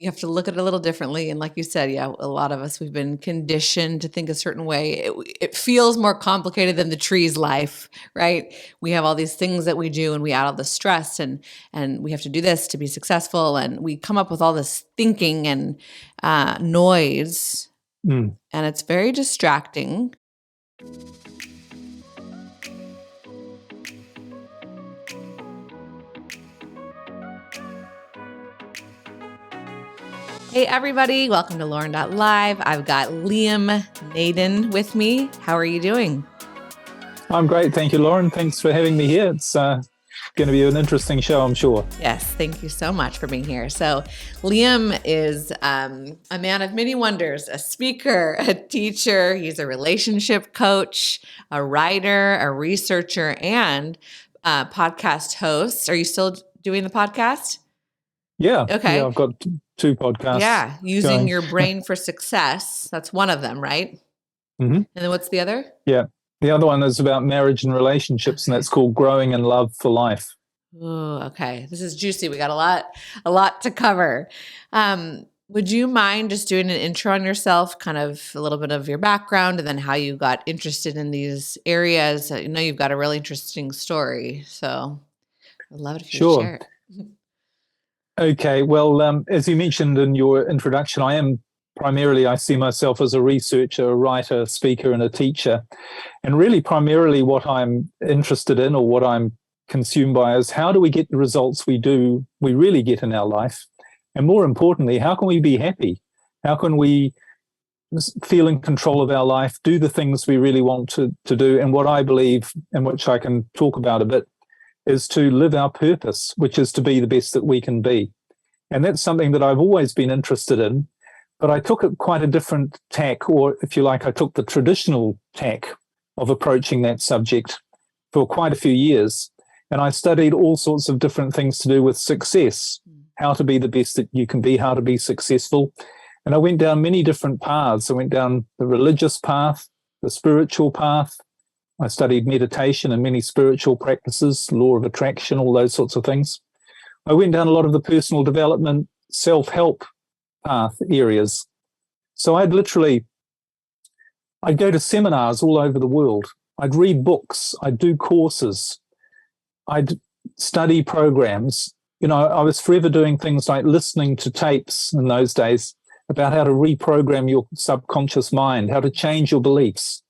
you have to look at it a little differently. And like you said, yeah, a lot of us, we've been conditioned to think a certain way. It feels more complicated than the tree's life, right? We have all these things that we do and we add all the stress and we have to do this to be successful. And we come up with all this thinking and noise, and it's very distracting. Hey everybody, welcome to Rewiring.live. I've got Liam Naden with me. How are you doing? I'm great. Thank you, Lauren. Thanks for having me here. It's going to be an interesting show, I'm sure. Yes, thank you so much for being here. So Liam is a man of many wonders, a speaker, a teacher. He's a relationship coach, a writer, a researcher, and a podcast host. Are you still doing the podcast? Yeah. Okay. Yeah, I've got two podcasts. Yeah, using your brain for success. That's one of them, right? Mm-hmm. And then what's the other? Yeah. The other one is about marriage and relationships, and that's called Growing in Love for Life. Oh, okay. This is juicy. We got a lot to cover. Would you mind just doing an intro on yourself, kind of a little bit of your background and then how you got interested in these areas? I know you've got a really interesting story, so I'd love it if you share it. Okay. Well, as you mentioned in your introduction, I see myself as a researcher, a writer, speaker, and a teacher. And really primarily what I'm interested in or what I'm consumed by is how do we get the results we really get in our life? And more importantly, how can we be happy? How can we feel in control of our life, do the things we really want to do? And what I believe, and which I can talk about a bit, is to live our purpose, which is to be the best that we can be. And that's something that I've always been interested in, but I took it quite a different tack, or if you like, I took the traditional tack of approaching that subject for quite a few years. And I studied all sorts of different things to do with success, how to be the best that you can be, how to be successful. And I went down many different paths. I went down the religious path, the spiritual path. I studied meditation and many spiritual practices, law of attraction, all those sorts of things. I went down a lot of the personal development, self-help path areas. So I'd go to seminars all over the world. I'd read books. I'd do courses. I'd study programs. You know, I was forever doing things like listening to tapes in those days about how to reprogram your subconscious mind, how to change your beliefs,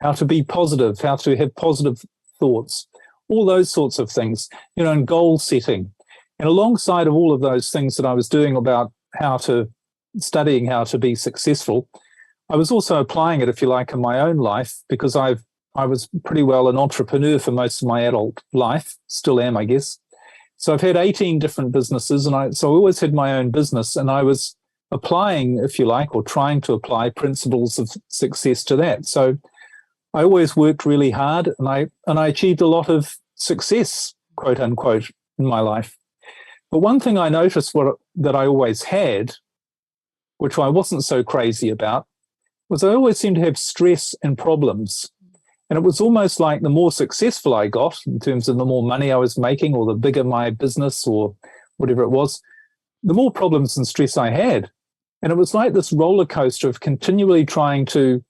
how to be positive, how to have positive thoughts, all those sorts of things, you know, and goal setting. And alongside of all of those things that I was doing about studying how to be successful, I was also applying it, if you like, in my own life, because I was pretty well an entrepreneur for most of my adult life, still am, I guess. So I've had 18 different businesses, and so I always had my own business, and I was applying, if you like, or trying to apply principles of success to that. So I always worked really hard, and I achieved a lot of success, quote unquote, in my life. But one thing I noticed that I always had, which I wasn't so crazy about, was I always seemed to have stress and problems. And it was almost like the more successful I got, in terms of the more money I was making or the bigger my business or whatever it was, the more problems and stress I had. And it was like this roller coaster of continually trying to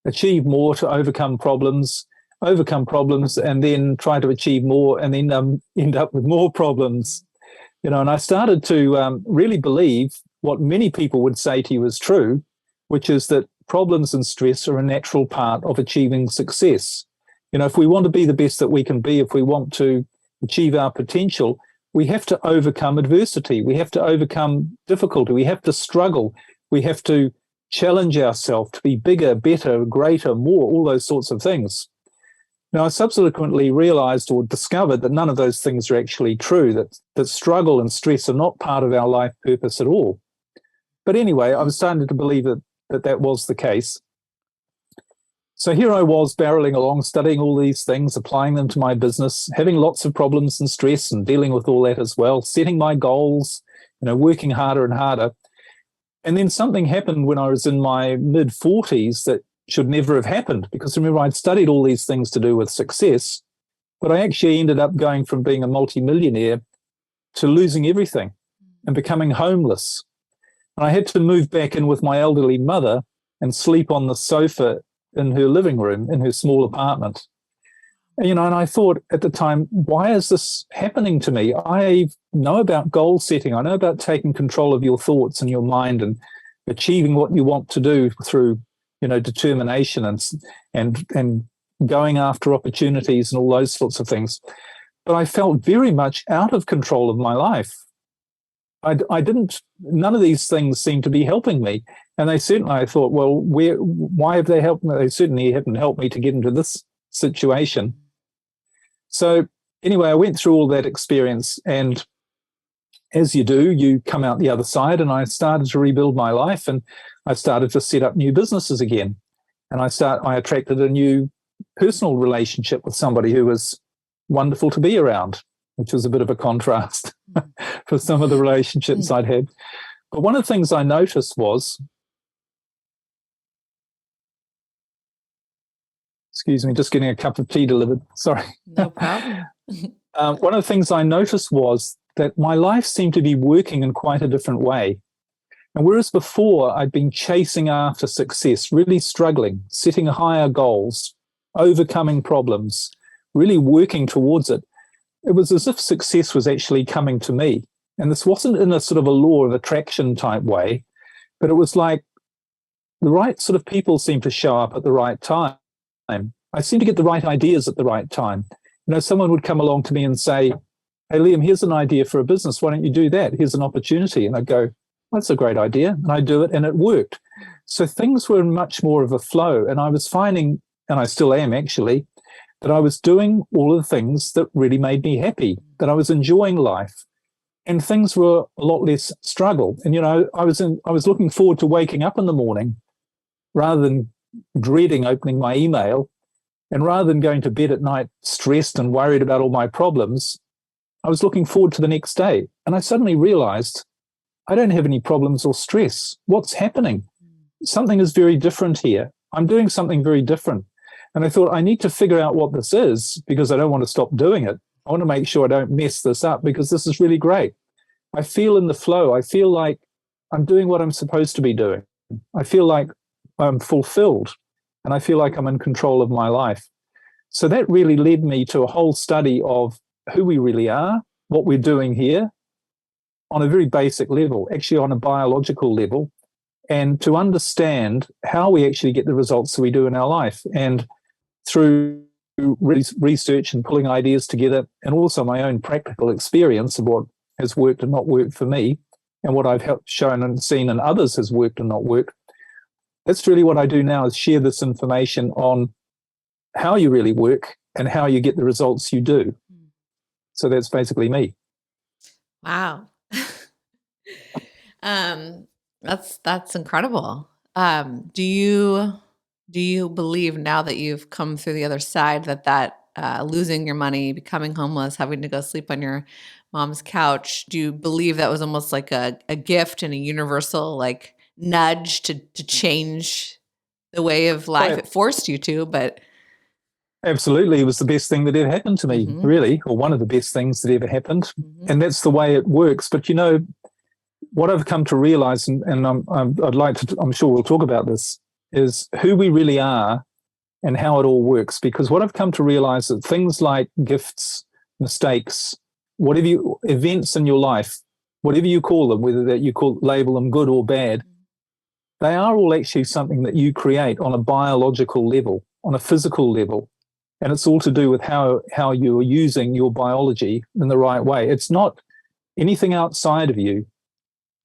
achieve more, to overcome problems, and then try to achieve more, and then end up with more problems. You know, and I started to really believe what many people would say to you is true, which is that problems and stress are a natural part of achieving success. You know, if we want to be the best that we can be, if we want to achieve our potential, we have to overcome adversity. We have to overcome difficulty. We have to struggle. We have to challenge ourselves to be bigger, better, greater, more, all those sorts of things. Now, I subsequently realized or discovered that none of those things are actually true, that struggle and stress are not part of our life purpose at all. But anyway, I was starting to believe that was the case. So here I was barreling along, studying all these things, applying them to my business, having lots of problems and stress and dealing with all that as well, setting my goals, you know, working harder and harder. And then something happened when I was in my mid-40s that should never have happened, because remember, I'd studied all these things to do with success, but I actually ended up going from being a multimillionaire to losing everything and becoming homeless. And I had to move back in with my elderly mother and sleep on the sofa in her living room in her small apartment. And I thought at the time, why is this happening to me? I know about goal setting. I know about taking control of your thoughts and your mind and achieving what you want to do through, determination and going after opportunities and all those sorts of things. But I felt very much out of control of my life. None of these things seemed to be helping me. And I thought, well, why have they helped me? They certainly haven't helped me to get into this situation. So anyway, I went through all that experience, and as you do, you come out the other side, and I started to rebuild my life, and I started to set up new businesses again. And I attracted a new personal relationship with somebody who was wonderful to be around, which was a bit of a contrast for some of the relationships I'd had. But one of the things I noticed was, excuse me, just getting a cup of tea delivered. Sorry. No problem. One of the things I noticed was that my life seemed to be working in quite a different way. And whereas before I'd been chasing after success, really struggling, setting higher goals, overcoming problems, really working towards it, it was as if success was actually coming to me. And this wasn't in a sort of a law of attraction type way, but it was like the right sort of people seemed to show up at the right time. I seemed to get the right ideas at the right time. Someone would come along to me and say, hey, Liam, here's an idea for a business. Why don't you do that? Here's an opportunity. And I'd go, that's a great idea. And I do it, and it worked. So things were in much more of a flow. And I was finding, and I still am actually, that I was doing all of the things that really made me happy, that I was enjoying life. And things were a lot less struggle. And, I was looking forward to waking up in the morning rather than dreading opening my email. And rather than going to bed at night stressed and worried about all my problems, I was looking forward to the next day. And I suddenly realized I don't have any problems or stress. What's happening? Something is very different here. I'm doing something very different. And I thought, I need to figure out what this is, because I don't want to stop doing it. I want to make sure I don't mess this up, because this is really great. I feel in the flow. I feel like I'm doing what I'm supposed to be doing. I feel like I'm fulfilled, and I feel like I'm in control of my life. So that really led me to a whole study of who we really are, what we're doing here on a very basic level, actually on a biological level, and to understand how we actually get the results that we do in our life. And through research and pulling ideas together, and also my own practical experience of what has worked and not worked for me, and what I've shown and seen in others has worked and not worked, that's really what I do now, is share this information on how you really work and how you get the results you do. So that's basically me. Wow. That's incredible. Do you believe, now that you've come through the other side, that losing your money, becoming homeless, having to go sleep on your mom's couch, do you believe that was almost like a gift and a universal nudge to change the way of life? It forced you to, but absolutely, it was the best thing that ever happened to me, really, or one of the best things that ever happened. And that's the way it works. But what I've come to realize, and I'm sure we'll talk about this, is who we really are and how it all works. Because what I've come to realize is that things like gifts, mistakes, events in your life, whatever you call them, whether that you label them good or bad, they are all actually something that you create on a biological level, on a physical level. And it's all to do with how you're using your biology in the right way. It's not anything outside of you.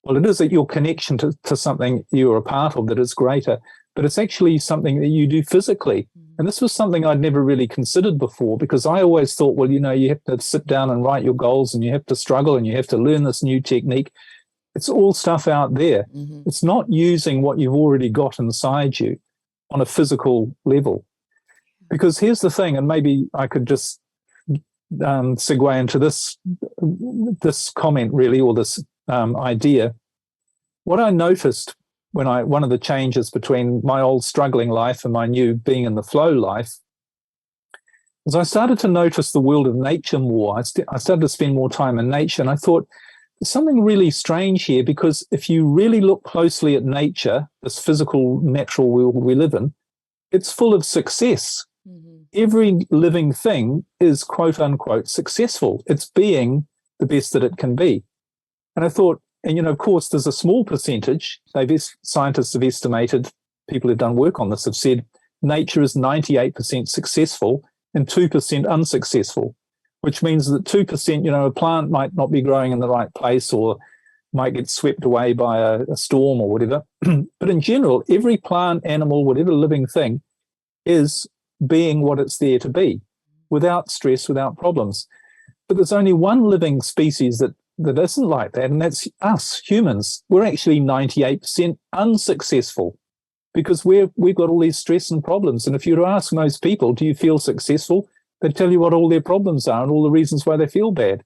Well, it is that your connection to something you're a part of that is greater, but it's actually something that you do physically. And this was something I'd never really considered before, because I always thought, well, you have to sit down and write your goals, and you have to struggle, and you have to learn this new technique. It's all stuff out there. It's not using what you've already got inside you on a physical level. Because here's the thing, and maybe I could just segue into this comment really, or this idea. What I noticed one of the changes between my old struggling life and my new being in the flow life, was I started to notice the world of nature more. I started to spend more time in nature, and I thought, something really strange here, because if you really look closely at nature, this physical, natural world we live in, it's full of success. Mm-hmm. Every living thing is quote unquote successful. It's being the best that it can be. And I thought, and of course, there's a small percentage, scientists have estimated, people who've done work on this have said, nature is 98% successful and 2% unsuccessful, which means that 2%, a plant might not be growing in the right place or might get swept away by a storm or whatever. But in general, every plant, animal, whatever living thing is being what it's there to be, without stress, without problems. But there's only one living species that isn't like that, and that's us, humans. We're actually 98% unsuccessful because we've got all these stress and problems. And if you were to ask most people, do you feel successful? They'd tell you what all their problems are and all the reasons why they feel bad.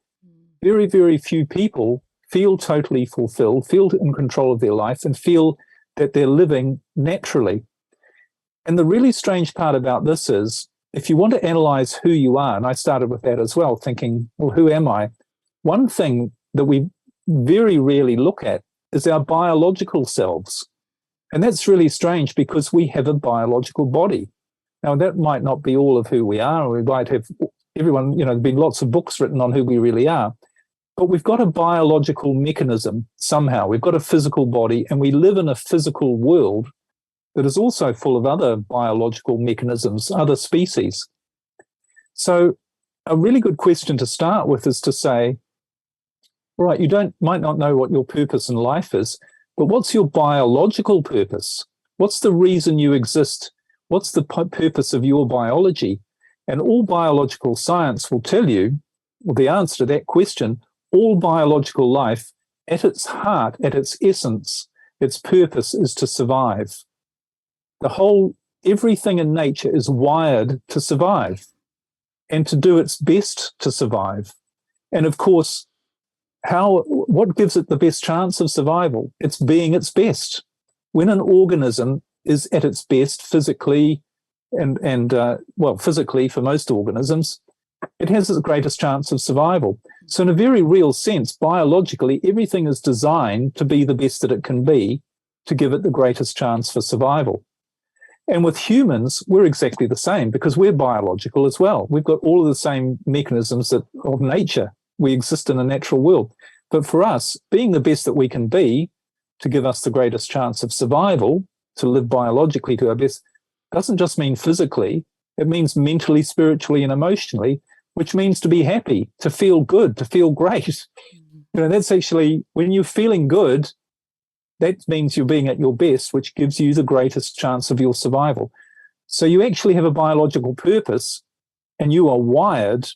Very, very few people feel totally fulfilled, feel in control of their life, and feel that they're living naturally. And the really strange part about this is, if you want to analyze who you are, and I started with that as well, thinking, well, who am I? One thing that we very rarely look at is our biological selves. And that's really strange because we have a biological body. Now, that might not be all of who we are. We might have everyone, there've been lots of books written on who we really are. But we've got a biological mechanism somehow. We've got a physical body, and we live in a physical world that is also full of other biological mechanisms, other species. So a really good question to start with is to say, all right, you might not know what your purpose in life is, but what's your biological purpose? What's the reason you exist? What's the purpose of your biology? And all biological science will tell you, well, the answer to that question, all biological life, at its heart, at its essence, its purpose is to survive. Everything in nature is wired to survive and to do its best to survive. And of course, what gives it the best chance of survival? It's being its best. When an organism is at its best physically, and physically for most organisms, it has the greatest chance of survival. So in a very real sense, biologically, everything is designed to be the best that it can be to give it the greatest chance for survival. And with humans, we're exactly the same because we're biological as well. We've got all of the same mechanisms of nature. We exist in a natural world. But for us, being the best that we can be to give us the greatest chance of survival, to live biologically to our best, doesn't just mean physically. It means mentally, spiritually, and emotionally, which means to be happy, to feel good, to feel great. That's actually, when you're feeling good, that means you're being at your best, which gives you the greatest chance of your survival. So you actually have a biological purpose, and you are wired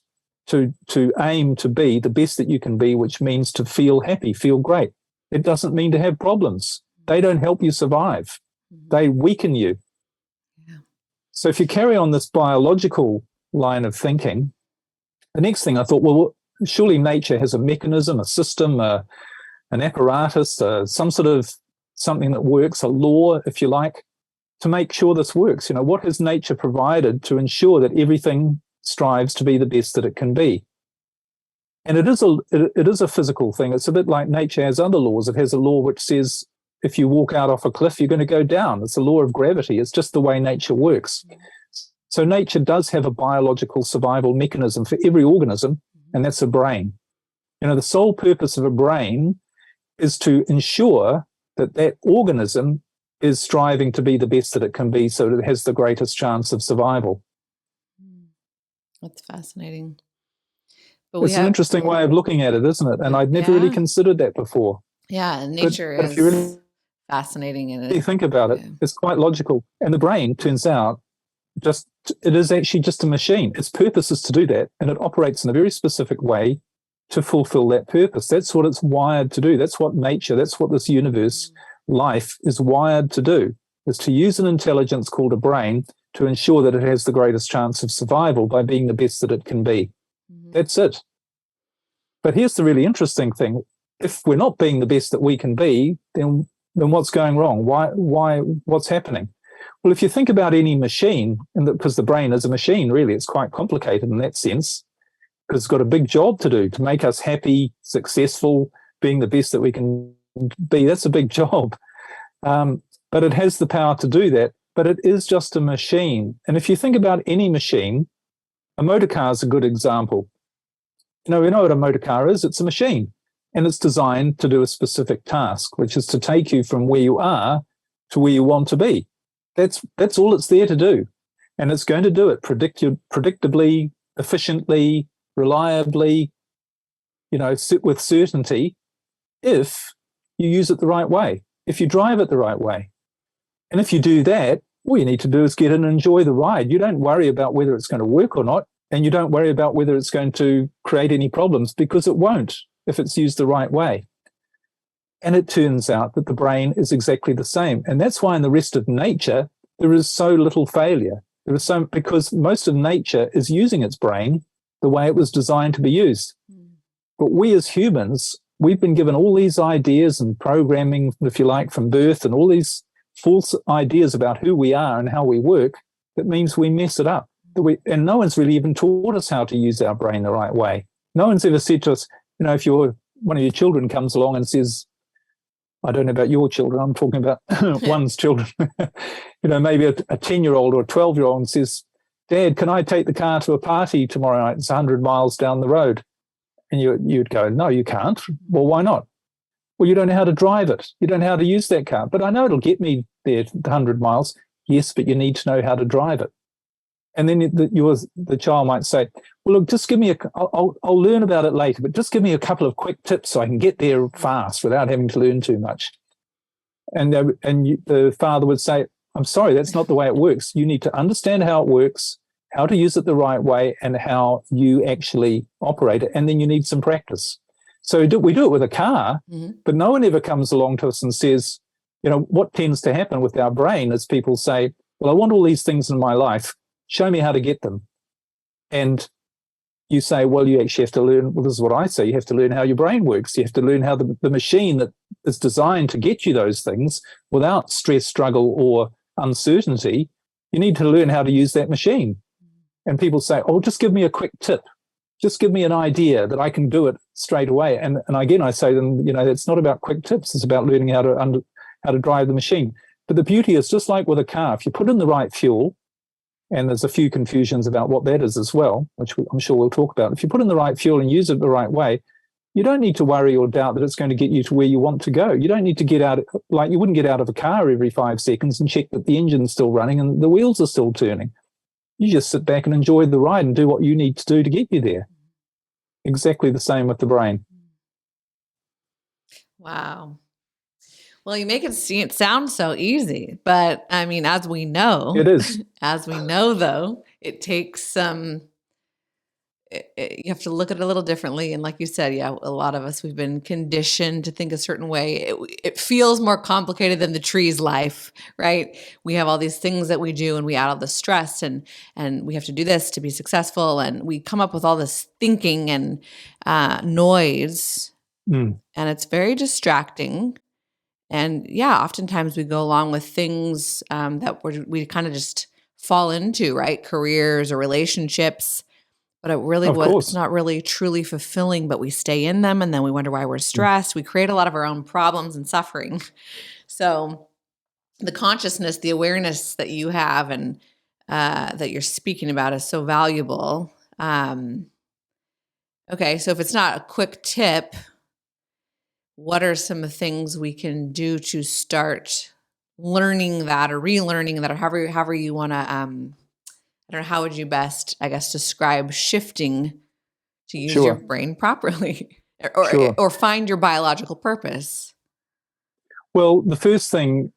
to aim to be the best that you can be, which means to feel happy, feel great. It doesn't mean to have problems. They don't help you survive. They weaken you. Yeah. So if you carry on this biological line of thinking, the next thing I thought, well, surely nature has a mechanism, a system, an apparatus, some sort of something that works, a law, if you like, to make sure this works. What has nature provided to ensure that everything strives to be the best that it can be? And it is a physical thing. It's a bit like nature has other laws. It has a law which says if you walk out off a cliff, you're going to go down. It's the law of gravity. It's just the way nature works. So nature does have a biological survival mechanism for every organism, and that's a brain. The sole purpose of a brain is to ensure that organism is striving to be the best that it can be so that it has the greatest chance of survival. That's fascinating. It's an interesting way of looking at it, isn't it? And I'd never really considered that before. Yeah, nature is really fascinating. And you think about it, it's quite logical. And the brain, turns out, it is actually just a machine. Its purpose is to do that, and it operates in a very specific way to fulfill that purpose. That's what it's wired to do. That's what nature, that's what this universe, life, is wired to do, is to use an intelligence called a brain to ensure that it has the greatest chance of survival by being the best that it can be. That's it. But here's the really interesting thing. If we're not being the best that we can be, then what's going wrong? What's happening? Well, if you think about any machine, because the brain is a machine, really, it's quite complicated in that sense, because it's got a big job to do to make us happy, successful, being the best that we can be. That's a big job. But it has the power to do that. But it is just a machine. And if you think about any machine, a motor car is a good example. We know what a motor car is. It's a machine. And it's designed to do a specific task, which is to take you from where you are to where you want to be. That's all it's there to do. And it's going to do it predictably, efficiently, reliably, with certainty, if you use it the right way, if you drive it the right way. And if you do that, all you need to do is get in and enjoy the ride. You don't worry about whether it's going to work or not, and you don't worry about whether it's going to create any problems, because it won't if it's used the right way. And it turns out that the brain is exactly the same. And that's why in the rest of nature, there is so little failure. Because most of nature is using its brain the way it was designed to be used. But we as humans, we've been given all these ideas and programming, if you like, from birth, and all these false ideas about who we are and how we work. That means we mess it up. And no one's really even taught us how to use our brain the right way. No one's ever said to us, if one of your children comes along and says, I don't know about your children, I'm talking about one's children, maybe a 10-year-old or a 12-year-old, and says, Dad, can I take the car to a party tomorrow night? It's 100 miles down the road. And you'd go, no, you can't. Well, why not? Well, you don't know how to drive it. You don't know how to use that car. But I know it'll get me there 100 miles. Yes, but you need to know how to drive it. And then the child might say, well, look, just give me I'll learn about it later, but just give me a couple of quick tips so I can get there fast without having to learn too much. And the father would say, I'm sorry, that's not the way it works. You need to understand how it works, how to use it the right way, and how you actually operate it. And then you need some practice. So we do it with a car, but no one ever comes along to us and says, what tends to happen with our brain is people say, well, I want all these things in my life. Show me how to get them. And you say, well, you actually have to learn, well, this is what I say, you have to learn how your brain works. You have to learn how the machine that is designed to get you those things without stress, struggle, or uncertainty, you need to learn how to use that machine. And people say, oh, just give me a quick tip. Just give me an idea that I can do it straight away. And again, I say to them, it's not about quick tips. It's about learning how to drive the machine. But the beauty is, just like with a car, if you put in the right fuel, and there's a few confusions about what that is as well, which I'm sure we'll talk about. If you put in the right fuel and use it the right way, you don't need to worry or doubt that it's going to get you to where you want to go. You don't need to get out, like you wouldn't get out of a car every 5 seconds and check that the engine's still running and the wheels are still turning. You just sit back and enjoy the ride and do what you need to do to get you there. Exactly the same with the brain. Wow. Well, you make it sound so easy, but I mean, as we know, it is. As we know, though, it takes some. You have to look at it a little differently, and like you said, yeah, a lot of us, we've been conditioned to think a certain way. It feels more complicated than the tree's life, right? We have all these things that we do, and we add all the stress, and we have to do this to be successful, and we come up with all this thinking and noise, and it's very distracting. And yeah, oftentimes we go along with things that we kind of just fall into, right? Careers or relationships, but it's not really truly fulfilling, but we stay in them and then we wonder why we're stressed. We create a lot of our own problems and suffering. So the consciousness, the awareness that you have and that you're speaking about is so valuable. Okay, so if it's not a quick tip, what are some things we can do to start learning that or relearning that, or however you want to, I don't know, how would you best, I guess, describe shifting to use your brain properly or find your biological purpose? Well, the first thing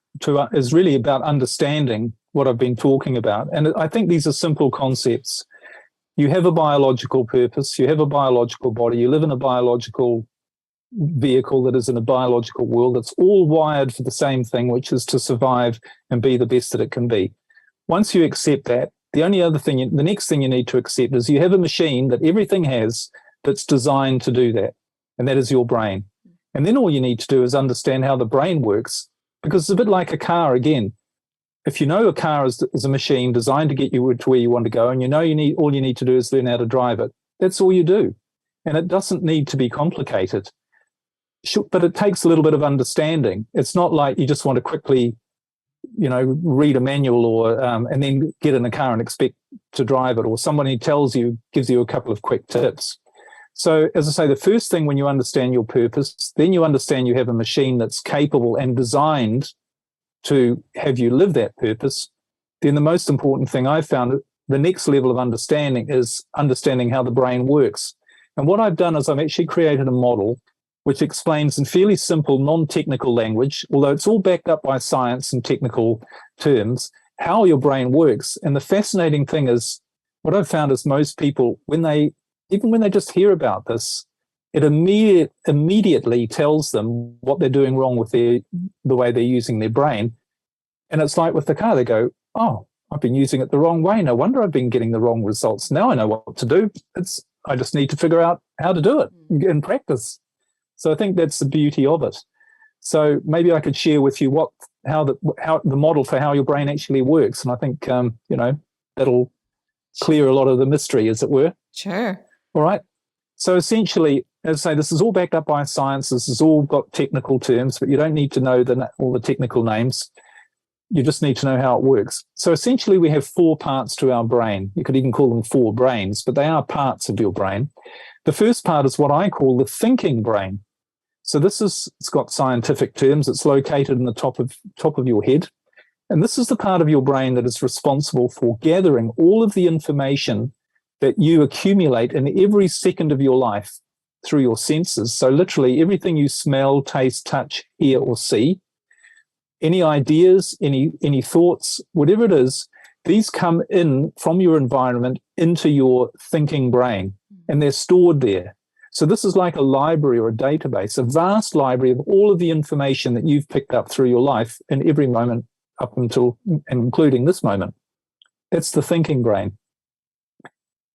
is really about understanding what I've been talking about. And I think these are simple concepts. You have a biological purpose, you have a biological body, you live in a biological vehicle that is in a biological world that's all wired for the same thing, which is to survive and be the best that it can be. Once you accept that, the next thing you need to accept is you have a machine that everything has that's designed to do that, and that is your brain. And then all you need to do is understand how the brain works, because it's a bit like a car again. If you know a car is a machine designed to get you to where you want to go, and all you need to do is learn how to drive it, that's all you do. And it doesn't need to be complicated. Sure, but it takes a little bit of understanding. It's not like you just want to quickly, read a manual or and then get in the car and expect to drive it, or somebody gives you a couple of quick tips. So, as I say, the first thing, when you understand your purpose, then you understand you have a machine that's capable and designed to have you live that purpose. Then the most important thing I've found, the next level of understanding, is understanding how the brain works. And what I've done is I've actually created a model which explains in fairly simple, non-technical language, although it's all backed up by science and technical terms, how your brain works. And the fascinating thing is, what I've found is most people, even when they just hear about this, it immediately tells them what they're doing wrong with the way they're using their brain. And it's like with the car, they go, oh, I've been using it the wrong way. No wonder I've been getting the wrong results. Now I know what to do. I just need to figure out how to do it in practice. So I think that's the beauty of it. So maybe I could share with you how the model for how your brain actually works. And I think, that'll clear a lot of the mystery, as it were. Sure. All right. So essentially, as I say, this is all backed up by science. This has all got technical terms, but you don't need to know all the technical names. You just need to know how it works. So essentially, we have 4 parts to our brain. You could even call them 4 brains, but they are parts of your brain. The first part is what I call the thinking brain. So it's got scientific terms. It's located in the top of your head. And this is the part of your brain that is responsible for gathering all of the information that you accumulate in every second of your life through your senses. So literally everything you smell, taste, touch, hear, or see, any ideas, any thoughts, whatever it is, these come in from your environment into your thinking brain, and they're stored there. So this is like a library or a database, a vast library of all of the information that you've picked up through your life in every moment up until and including this moment. That's the thinking brain.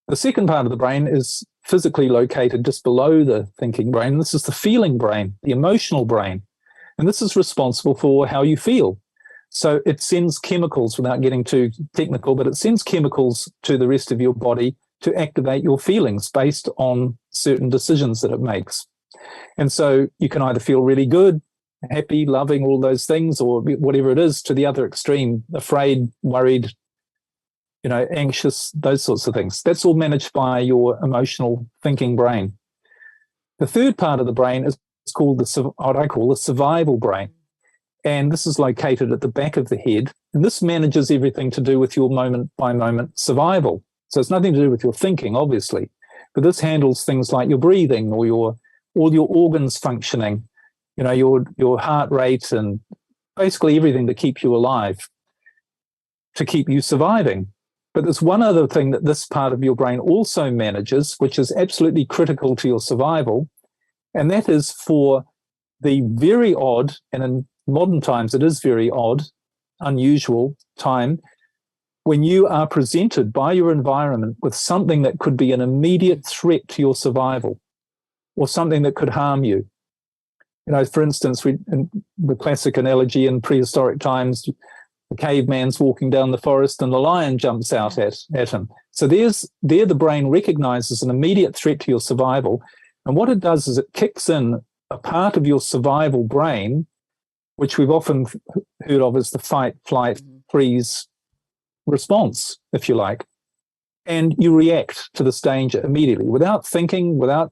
The second part of the brain is physically located just below the thinking brain. This is the feeling brain, the emotional brain. And this is responsible for how you feel. So it sends chemicals, without getting too technical, but it sends chemicals to the rest of your body to activate your feelings based on certain decisions that it makes. And so you can either feel really good, happy, loving, all those things, or whatever it is, to the other extreme, afraid, worried, anxious, those sorts of things. That's all managed by your emotional thinking brain. The third part of the brain is called what I call the survival brain. And this is located at the back of the head. And this manages everything to do with your moment-by-moment survival. So it's nothing to do with your thinking, obviously. But this handles things like your breathing or all your organs functioning, your heart rate, and basically everything to keep you alive, to keep you surviving. But there's one other thing that this part of your brain also manages, which is absolutely critical to your survival, and that is for the very odd, and in modern times it is very odd, unusual time, when you are presented by your environment with something that could be an immediate threat to your survival or something that could harm you. For instance, in the classic analogy in prehistoric times, the caveman's walking down the forest and the lion jumps out at him. So there the brain recognizes an immediate threat to your survival. And what it does is it kicks in a part of your survival brain, which we've often heard of as the fight, flight, freeze response, if you like. And you react to this danger immediately without thinking, without,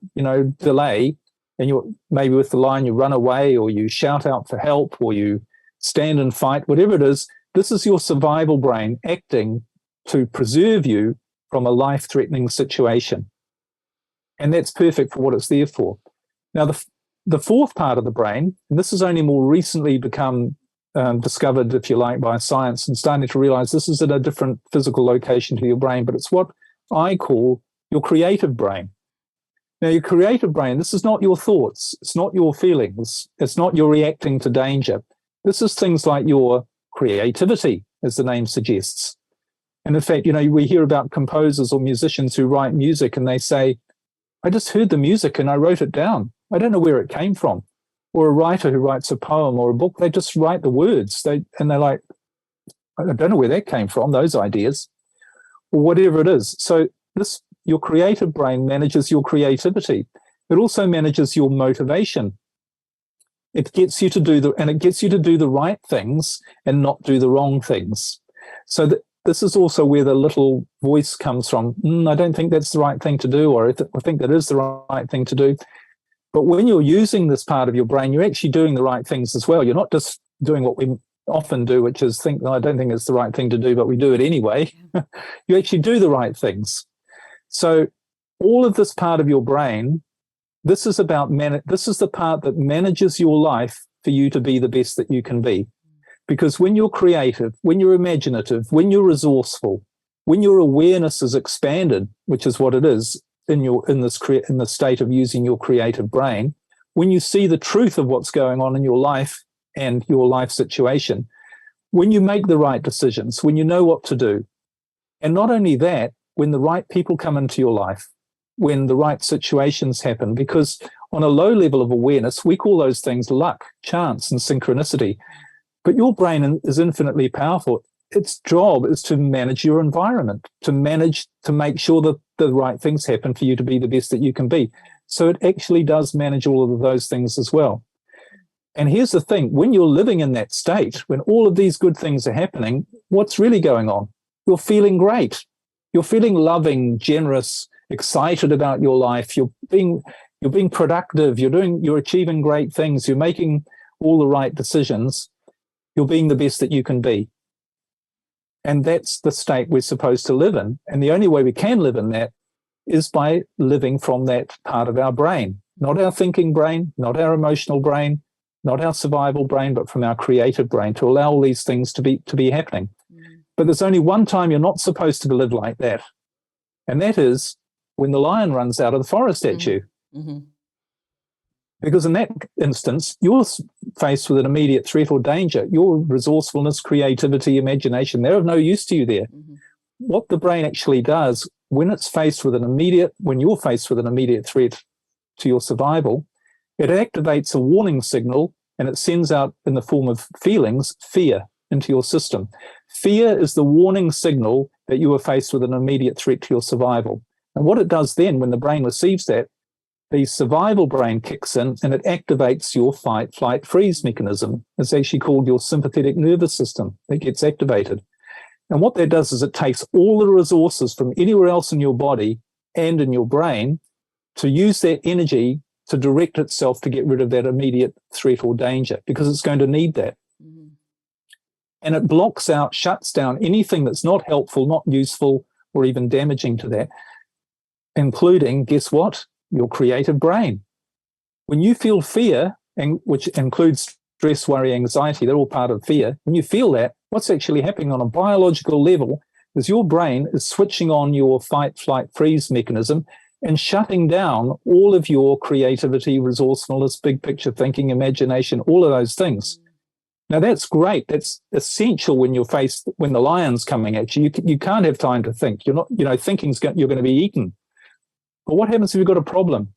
delay. And maybe with the lion, you run away, or you shout out for help, or you stand and fight, whatever it is. This is your survival brain acting to preserve you from a life-threatening situation. And that's perfect for what it's there for. Now, the fourth part of the brain, and this has only more recently become discovered, if you like, by science, and starting to realize this is at a different physical location to your brain, but it's what I call your creative brain. Now, your creative brain, this is not your thoughts, it's not your feelings, it's not your reacting to danger. This is things like your creativity, as the name suggests. And in fact, we hear about composers or musicians who write music and they say, I just heard the music and I wrote it down. I don't know where it came from. Or a writer who writes a poem or a book, they just write the words. They're like, I don't know where that came from, those ideas, or whatever it is. So your creative brain manages your creativity. It also manages your motivation. It gets you to do the right things and not do the wrong things. So this is also where the little voice comes from. I don't think that's the right thing to do, or I think that is the right thing to do. But when you're using this part of your brain, you're actually doing the right things as well. You're not just doing what we often do, which is think, I don't think it's the right thing to do, but we do it anyway. You actually do the right things. So all of this part of your brain, this is the part that manages your life for you to be the best that you can be. Because when you're creative, when you're imaginative, when you're resourceful, when your awareness is expanded, which is what it is in the state of using your creative brain, when you see the truth of what's going on in your life and your life situation, when you make the right decisions, when you know what to do, and not only that, when the right people come into your life, when the right situations happen, because on a low level of awareness, we call those things luck, chance, and synchronicity. But your brain is infinitely powerful. Its job is to manage your environment, to make sure that the right things happen for you to be the best that you can be. So it actually does manage all of those things as well. And here's the thing, when you're living in that state, when all of these good things are happening, what's really going on? You're feeling great. You're feeling loving, generous, excited about your life. You're being productive. You're achieving great things. You're making all the right decisions. You're being the best that you can be. And that's the state we're supposed to live in. And the only way we can live in that is by living from that part of our brain, not our thinking brain, not our emotional brain, not our survival brain, but from our creative brain, to allow all these things to be happening. But there's only one time you're not supposed to live like that. And that is when the lion runs out of the forest at you. Because in that instance, you're faced with an immediate threat or danger. Your resourcefulness, creativity, imagination, they're of no use to you there. What the brain actually does when you're faced with an immediate threat to your survival, it activates a warning signal and it sends out in the form of feelings, fear, into your system. Fear is the warning signal that you are faced with an immediate threat to your survival. And what it does then, when the brain receives that, the survival brain kicks in and it activates your fight, flight, freeze mechanism. It's actually called your sympathetic nervous system. It gets activated. And what that does is it takes all the resources from anywhere else in your body and in your brain to use that energy to direct itself to get rid of that immediate threat or danger, because it's going to need that. And it blocks out, shuts down anything that's not helpful, not useful, or even damaging to that, including, guess what? Your creative brain. When you feel fear, and which includes stress, worry, anxiety, they're all part of fear. When you feel that, what's actually happening on a biological level is your brain is switching on your fight, flight, freeze mechanism and shutting down all of your creativity, resourcefulness, big picture thinking, imagination, all of those things. Now that's great. That's essential when the lion's coming at you. You can't have time to think. You're not, you're going to be eaten. But what happens if you've got a problem?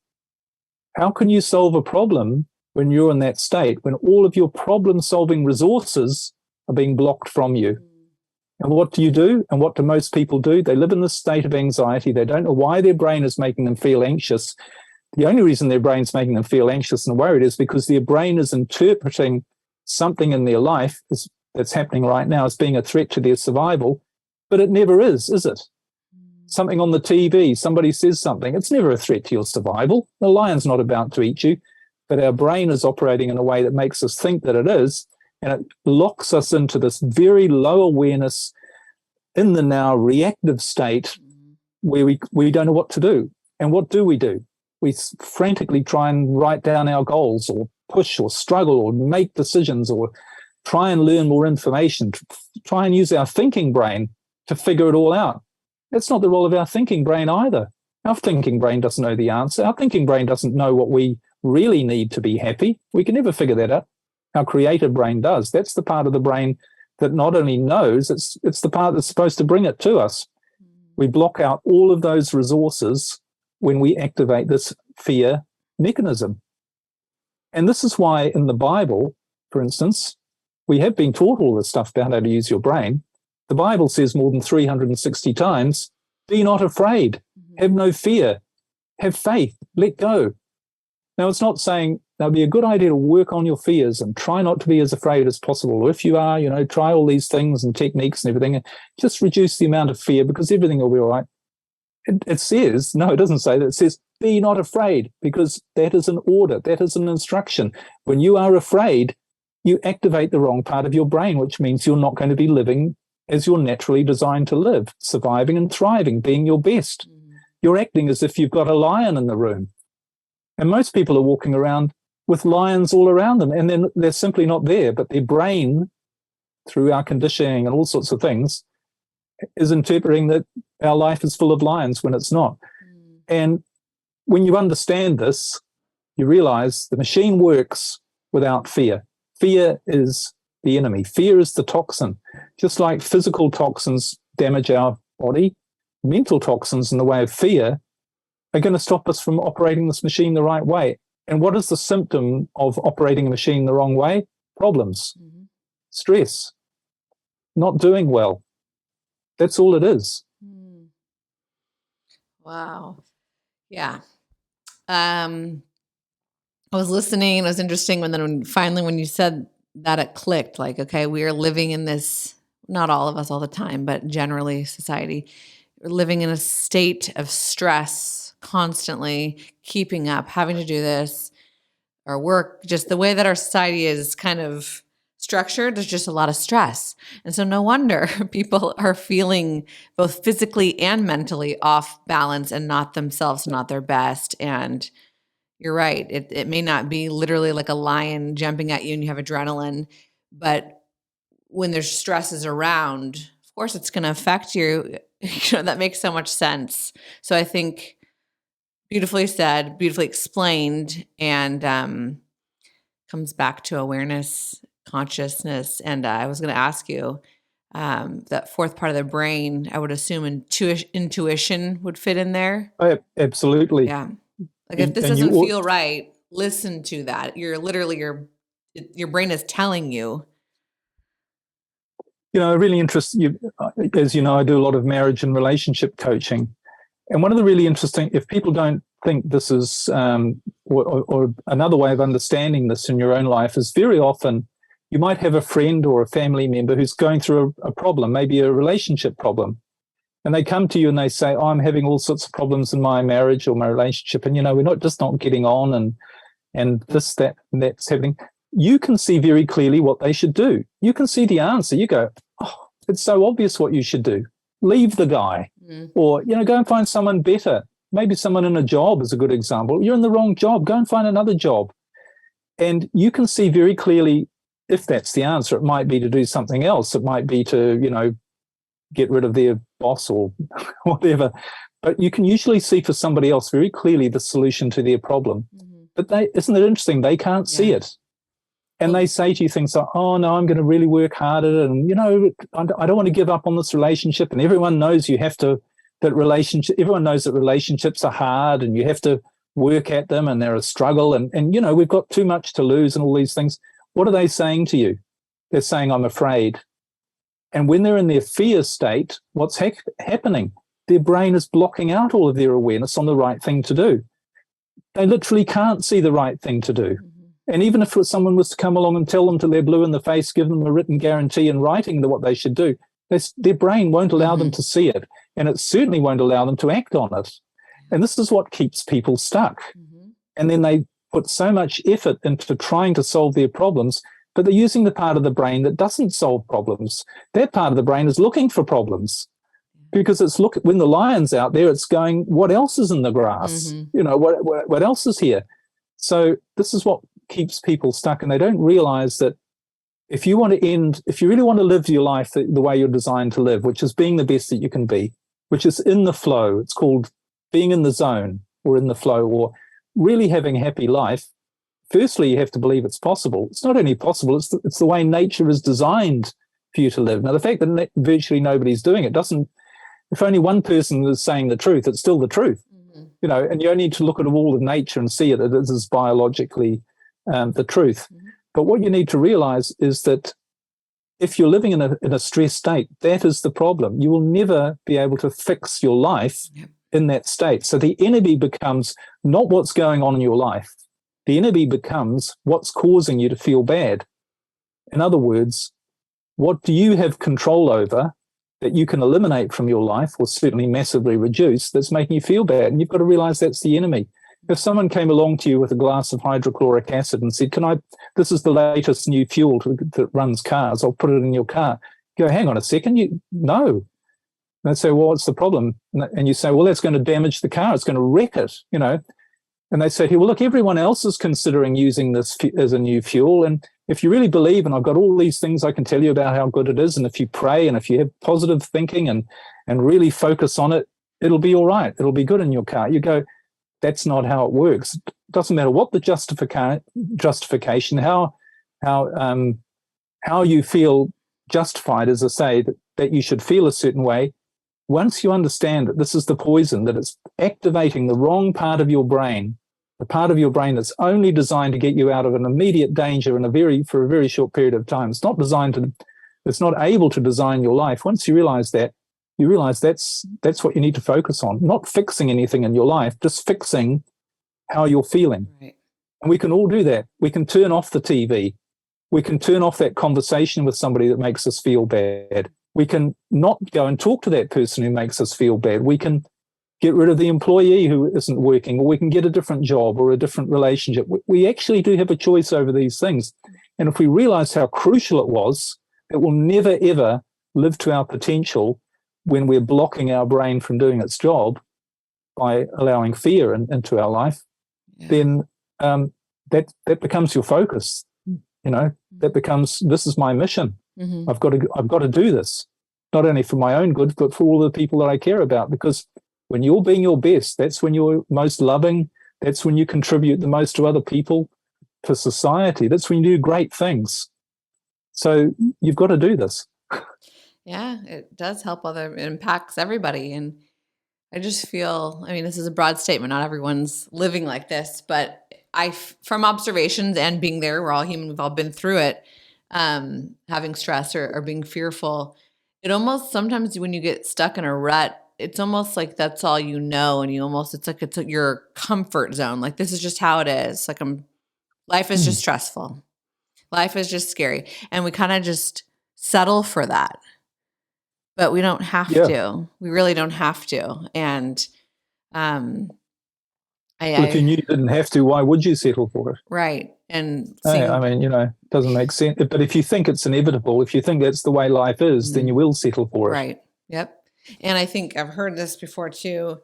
How can you solve a problem when you're in that state, when all of your problem-solving resources are being blocked from you? And what do you do? And what do most people do? They live in this state of anxiety. They don't know why their brain is making them feel anxious. The only reason their brain's making them feel anxious and worried is because their brain is interpreting something in their life that's happening right now as being a threat to their survival, but it never is it? Something on the TV, somebody says something, it's never a threat to your survival. The lion's not about to eat you, but our brain is operating in a way that makes us think that it is, and it locks us into this very low awareness, in the now reactive state where we don't know what to do. And what do? We frantically try and write down our goals, or push, or struggle, or make decisions, or try and learn more information, try and use our thinking brain to figure it all out. That's not the role of our thinking brain either. Our thinking brain doesn't know the answer. Our thinking brain doesn't know what we really need to be happy. We can never figure that out. Our creative brain does. That's the part of the brain that not only knows, it's the part that's supposed to bring it to us. We block out all of those resources when we activate this fear mechanism. And this is why in the Bible, for instance, we have been taught all this stuff about how to use your brain. The Bible says more than 360 times, be not afraid, have no fear, have faith, let go. Now, it's not saying it'd be a good idea to work on your fears and try not to be as afraid as possible. Or if you are, try all these things and techniques and everything, and just reduce the amount of fear because everything will be all right. It says, no, it doesn't say that. It says, be not afraid, because that is an order. That is an instruction. When you are afraid, you activate the wrong part of your brain, which means you're not going to be living as you're naturally designed to live, surviving and thriving, being your best. You're acting as if you've got a lion in the room. And most people are walking around with lions all around them, and then they're simply not there. But their brain, through our conditioning and all sorts of things, is interpreting that our life is full of lions when it's not. And when you understand this, you realize the machine works without fear. Fear is the enemy. Fear is the toxin. Just like physical toxins damage our body, mental toxins in the way of fear are going to stop us from operating this machine the right way. And what is the symptom of operating a machine the wrong way? Problems, stress, not doing well. That's all it is. Wow. Yeah. I was listening, and it was interesting when you said that, it clicked. Like, okay, we are living in this, not all of us all the time, but generally society, we're living in a state of stress constantly, keeping up, having to do this, our work, just the way that our society is kind of structured, there's just a lot of stress. And so no wonder people are feeling both physically and mentally off balance and not themselves, not their best. And you're right. It may not be literally like a lion jumping at you and you have adrenaline, but when there's stresses around, of course it's going to affect you. That makes so much sense. So I think beautifully said, beautifully explained, and comes back to awareness, consciousness. And I was going to ask you, that fourth part of the brain, I would assume intuition would fit in there. Oh, absolutely. Yeah. Like if this doesn't feel right, listen to that. You're literally, your brain is telling you. Really interesting. As you know, I do a lot of marriage and relationship coaching. And one of the really interesting, if people don't think this is, or another way of understanding this in your own life, is very often you might have a friend or a family member who's going through a problem, maybe a relationship problem. And they come to you and they say, oh, I'm having all sorts of problems in my marriage or my relationship. And, we're not getting on and this, that, and that's happening. You can see very clearly what they should do. You can see the answer. You go, oh, it's so obvious what you should do. Leave the guy. Or, go and find someone better. Maybe someone in a job is a good example. You're in the wrong job. Go and find another job. And you can see very clearly if that's the answer. It might be to do something else. It might be to, get rid of their boss or whatever. But you can usually see for somebody else very clearly the solution to their problem. But isn't it interesting? They can't see it. And they say to you things like, oh, no, I'm going to really work hard at it. And, I don't want to give up on this relationship. And everyone knows everyone knows that relationships are hard and you have to work at them and they're a struggle. And we've got too much to lose and all these things. What are they saying to you? They're saying, I'm afraid. And when they're in their fear state, what's happening? Their brain is blocking out all of their awareness on the right thing to do. They literally can't see the right thing to do. And even if someone was to come along and tell them till they're blue in the face, give them a written guarantee in writing what they should do, their brain won't allow them to see it. And it certainly won't allow them to act on it. And this is what keeps people stuck. And then they put so much effort into trying to solve their problems, but they're using the part of the brain that doesn't solve problems. That part of the brain is looking for problems because when the lion's out there, it's going, what else is in the grass? What else is here? So this is what keeps people stuck, and they don't realize that if you really want to live your life the way you're designed to live, which is being the best that you can be, which is in the flow, it's called being in the zone or in the flow, or really having a happy life, firstly, you have to believe it's possible. It's not only possible, it's the way nature is designed for you to live. Now, the fact that virtually nobody's doing it doesn't, if only one person is saying the truth, it's still the truth. And you only need to look at all of nature and see it as biologically the truth. But what you need to realize is that if you're living in a stressed state, that is the problem. You will never be able to fix your life in that state. So the enemy becomes not what's going on in your life. the enemy becomes what's causing you to feel bad. In other words, what do you have control over that you can eliminate from your life, or certainly massively reduce, that's making you feel bad? And you've got to realize that's the enemy. If someone came along to you with a glass of hydrochloric acid and said, this is the latest new fuel that runs cars, I'll put it in your car. You go, hang on a second, no. And they say, well, what's the problem? And you say, well, that's going to damage the car. It's going to wreck it, And they say, well, look, everyone else is considering using this as a new fuel. And if you really believe, and I've got all these things I can tell you about how good it is, and if you pray and if you have positive thinking and really focus on it, it'll be all right. It'll be good in your car. You go, that's not how it works. It doesn't matter what the justification, how you feel justified, as I say, that you should feel a certain way. Once you understand that this is the poison, that it's activating the wrong part of your brain, the part of your brain that's only designed to get you out of an immediate danger for a very short period of time. It's not able to design your life. Once you realize that, you realize that's what you need to focus on, not fixing anything in your life, just fixing how you're feeling. Right. And we can all do that. We can turn off the TV. We can turn off that conversation with somebody that makes us feel bad. We can not go and talk to that person who makes us feel bad. We can get rid of the employee who isn't working, or we can get a different job or a different relationship. We actually do have a choice over these things. And if we realize how crucial it was, it will never, ever live to our potential when we're blocking our brain from doing its job by allowing fear into our life, then that becomes your focus. That becomes, this is my mission. Mm-hmm. I've got to do this, not only for my own good, but for all the people that I care about. Because when you're being your best, that's when you're most loving. That's when you contribute the most to other people, to society. That's when you do great things. So you've got to do this. Yeah, it does help it impacts everybody. And I just feel, this is a broad statement. Not everyone's living like this, but from observations and being there, we're all human. We've all been through it. Having stress or being fearful, it almost, sometimes when you get stuck in a rut, it's almost like that's all you know. And it's your comfort zone. Like, this is just how it is. Like, life is just stressful. Life is just scary. And we kind of just settle for that. But we don't have to. We really don't have to. And if you knew you didn't have to, why would you settle for it? Right. And it doesn't make sense. But if you think it's inevitable, if you think that's the way life is, then you will settle for it. Right. Yep. And I think I've heard this before too,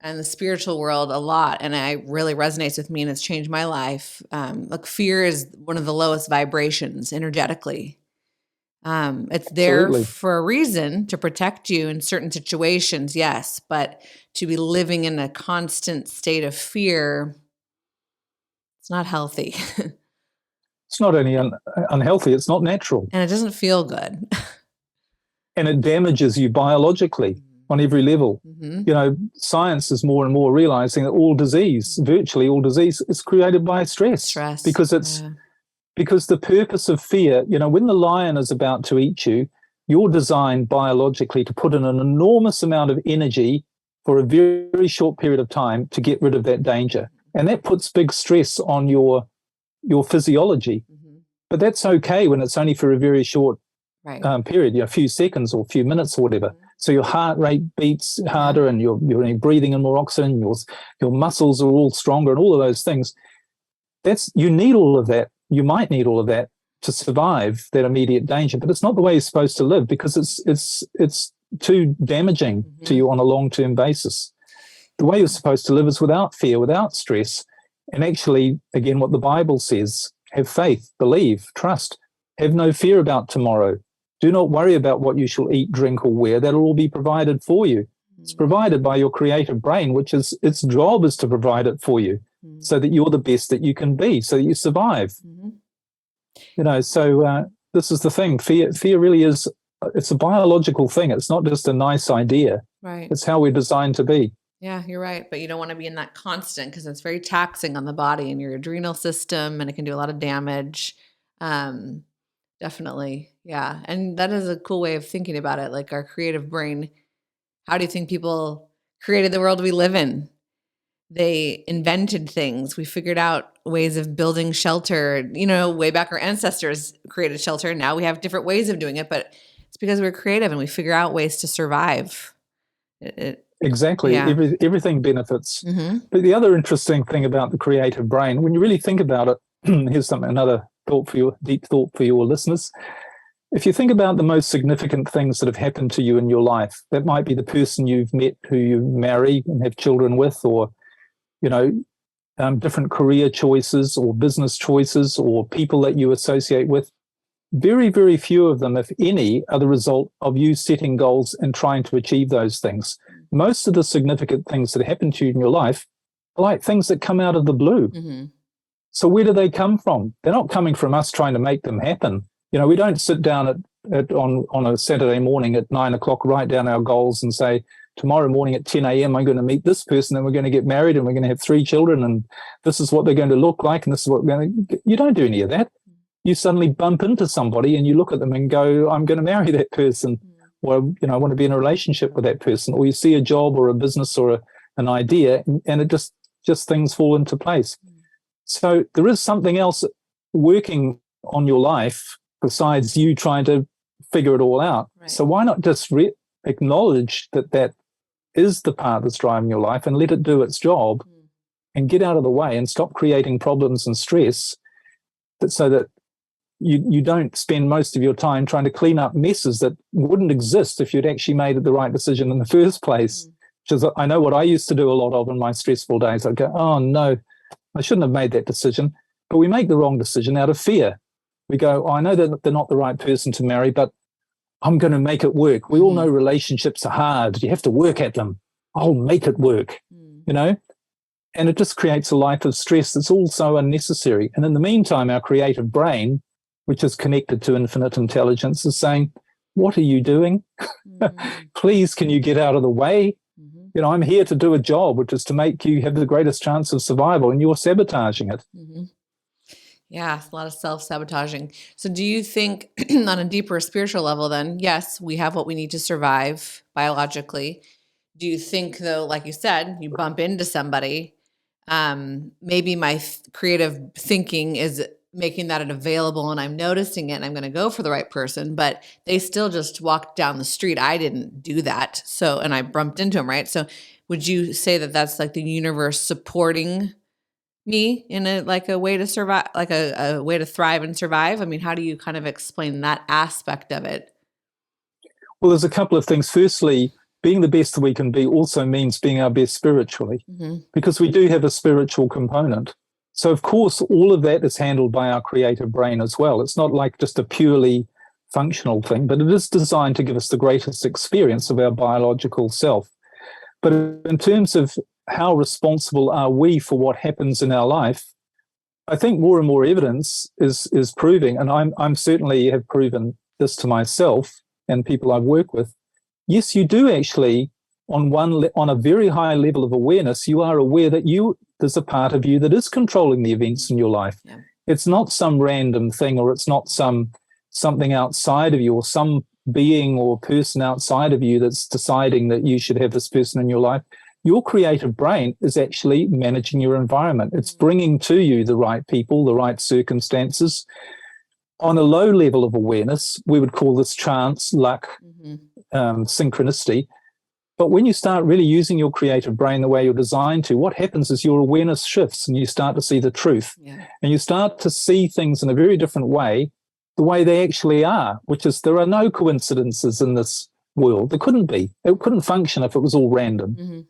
in the spiritual world a lot, and it really resonates with me, and it's changed my life. Look, fear is one of the lowest vibrations energetically. It's there Absolutely. for a reason, to protect you in certain situations, yes, but to be living in a constant state of fear, it's not healthy. It's not only unhealthy, it's not natural. And it doesn't feel good. And it damages you biologically on every level. Mm-hmm. Science is more and more realizing that virtually all disease, is created by stress. Because the purpose of fear, when the lion is about to eat you, you're designed biologically to put in an enormous amount of energy for a very, very short period of time to get rid of that danger. And that puts big stress on your physiology. Mm-hmm. But that's okay when it's only for a very short period, a few seconds or a few minutes or whatever. Mm-hmm. So your heart rate beats harder, and you're breathing in more oxygen, your muscles are all stronger, and all of those things. You need all of that. You might need all of that to survive that immediate danger, but it's not the way you're supposed to live, because it's too damaging to you on a long-term basis. The way you're supposed to live is without fear, without stress, and actually, again, what the Bible says: have faith, believe, trust, have no fear about tomorrow. Do not worry about what you shall eat, drink, or wear. That'll all be provided for you. It's provided by your creative brain, which is its job is to provide it for you, so that you're the best that you can be, so that you survive. This is the thing. Fear really is, it's a biological thing. It's not just a nice idea. Right. It's how we're designed to be. Yeah, you're right. But you don't want to be in that constant, because it's very taxing on the body and your adrenal system, and it can do a lot of damage. Definitely. Yeah. And that is a cool way of thinking about it. Like, our creative brain, how do you think people created the world we live in? They invented things. We figured out ways of building shelter. Way back our ancestors created shelter. Now we have different ways of doing it, but it's because we're creative and we figure out ways to survive. Exactly. Yeah. Everything benefits. Mm-hmm. But the other interesting thing about the creative brain, when you really think about it, here's another deep thought for your listeners. If you think about the most significant things that have happened to you in your life, that might be the person you've met who you marry and have children with, or, different career choices or business choices or people that you associate with. Very, very few of them, if any, are the result of you setting goals and trying to achieve those things. Most of the significant things that happen to you in your life are like things that come out of the blue. Mm-hmm. So where do they come from? They're not coming from us trying to make them happen. We don't sit down on a Saturday morning at 9 o'clock, write down our goals and say, tomorrow morning at 10 a.m., I'm going to meet this person and we're going to get married and we're going to have 3 children and this is what they're going to look like and this is what we're going to... You don't do any of that. You suddenly bump into somebody and you look at them and go, I'm going to marry that person, or, I want to be in a relationship with that person, or you see a job or a business or an idea and it just things fall into place. So there is something else working on your life besides you trying to figure it all out. Right. So why not just acknowledge that is the part that's driving your life and let it do its job and get out of the way and stop creating problems and stress so that you don't spend most of your time trying to clean up messes that wouldn't exist if you'd actually made the right decision in the first place. Which is, I know what I used to do a lot of in my stressful days. I'd go, oh no, I shouldn't have made that decision. But we make the wrong decision out of fear. We go, oh, I know that they're not the right person to marry, but I'm going to make it work. We all know relationships are hard. You have to work at them. I'll make it work, And it just creates a life of stress that's also unnecessary. And in the meantime, our creative brain, which is connected to infinite intelligence, is saying, what are you doing? Please, can you get out of the way? I'm here to do a job, which is to make you have the greatest chance of survival, and you're sabotaging it. Yeah, a lot of self-sabotaging. So do you think on a deeper spiritual level then, yes, we have what we need to survive biologically. Do you think though, like you said, you bump into somebody, maybe my creative thinking is making that available and I'm noticing it and I'm going to go for the right person, but they still just walked down the street. I didn't do that. And I bumped into them, right? So would you say that that's like the universe supporting me in a way to survive, like a way to thrive and survive? I mean, how do you kind of explain that aspect of it? Well, there's a couple of things. Firstly, being the best that we can be also means being our best spiritually, because we do have a spiritual component. So, of course, all of that is handled by our creative brain as well. It's not like just a purely functional thing, but it is designed to give us the greatest experience of our biological self. But in terms of how responsible are we for what happens in our life, I think more and more evidence is proving, and I'm certainly have proven this to myself and people I've worked with. Yes, you do actually, on a very high level of awareness, you are aware that there's a part of you that is controlling the events in your life. Yeah. It's not some random thing, or it's not something outside of you, or some being or person outside of you that's deciding that you should have this person in your life. Your creative brain is actually managing your environment. It's bringing to you the right people, the right circumstances. On a low level of awareness, we would call this chance, luck, synchronicity. But when you start really using your creative brain the way you're designed to, what happens is your awareness shifts and you start to see the truth. Yeah. And you start to see things in a very different way, the way they actually are, which is there are no coincidences in this world. There couldn't be. It couldn't function if it was all random.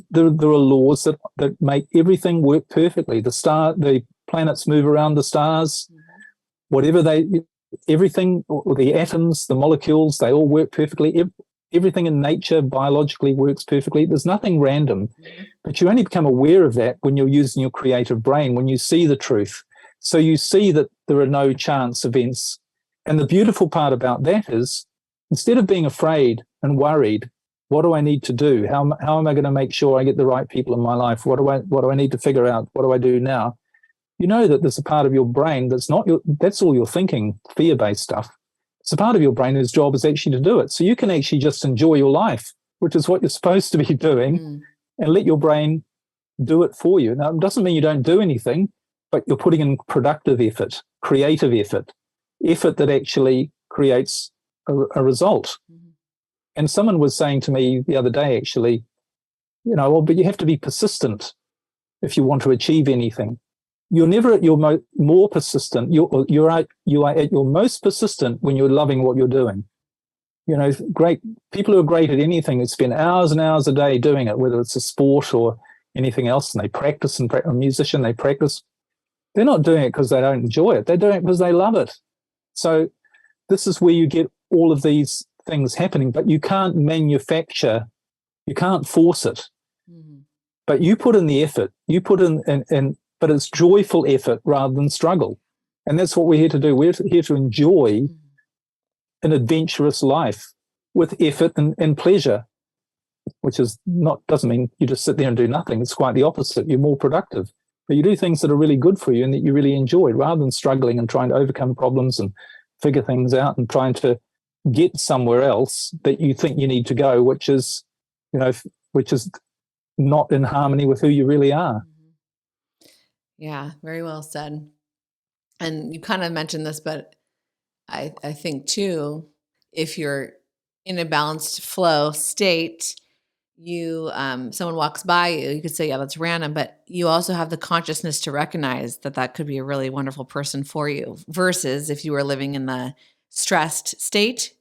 There are laws that make everything work perfectly. The planets move around the stars, everything, the atoms, the molecules, they all work perfectly. Everything in nature biologically works perfectly. There's nothing random, but you only become aware of that when you're using your creative brain, when you see the truth. So you see that there are no chance events. And the beautiful part about that is, instead of being afraid and worried, what do I need to do? How am I going to make sure I get the right people in my life? What do I need to figure out? What do I do now? You know that there's a part of your brain that's all you're thinking, fear-based stuff. It's a part of your brain whose job is actually to do it. So you can actually just enjoy your life, which is what you're supposed to be doing, and let your brain do it for you. Now, it doesn't mean you don't do anything. but you're putting in productive effort, creative effort that actually creates a result. Mm-hmm. And someone was saying to me the other day, actually, well, but you have to be persistent if you want to achieve anything. You're never at your more persistent. You are at your most persistent when you're loving what you're doing. Great people who are great at anything, they spend hours and hours a day doing it, whether it's a sport or anything else, and they practice. And a musician, they practice. They're not doing it because they don't enjoy it. They're doing it because they love it. So this is where you get all of these things happening, but you can't manufacture, you can't force it. Mm-hmm. But you put in the effort. You put in, but it's joyful effort rather than struggle. And that's what we're here to do. We're here to enjoy an adventurous life with effort and pleasure, which is doesn't mean you just sit there and do nothing. It's quite the opposite. You're more productive. But you do things that are really good for you and that you really enjoy, rather than struggling and trying to overcome problems and figure things out and trying to get somewhere else that you think you need to go, which is not in harmony with who you really are. Yeah, very well said. And you kind of mentioned this, but I think too, if you're in a balanced flow state, you someone walks by you, you could say, yeah, that's random, but you also have the consciousness to recognize that could be a really wonderful person for you, versus if you were living in the stressed state,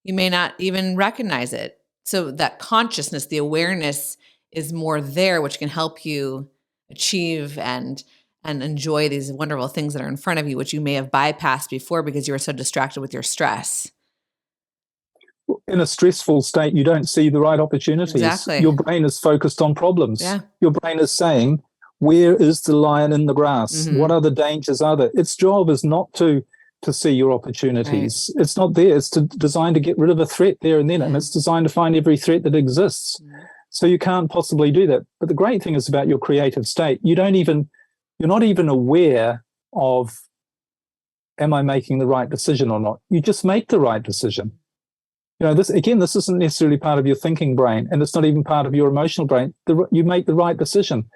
you may not even recognize it. So that consciousness, the awareness is more there, which can help you achieve and enjoy these wonderful things that are in front of you, which you may have bypassed before because you were so distracted with your stress. In a stressful state, you don't see the right opportunities. Exactly. Your brain is focused on problems. Yeah. Your brain is saying, where is the lion in the grass? Mm-hmm. What other dangers are there? Its job is not to see your opportunities. Right. It's not there. It's designed to get rid of a threat there and then, and it's designed to find every threat that exists. Yeah. So you can't possibly do that. But the great thing is about your creative state, you're not even aware of, am I making the right decision or not? You just make the right decision. This isn't necessarily part of your thinking brain, and it's not even part of your emotional brain. You make the right decision,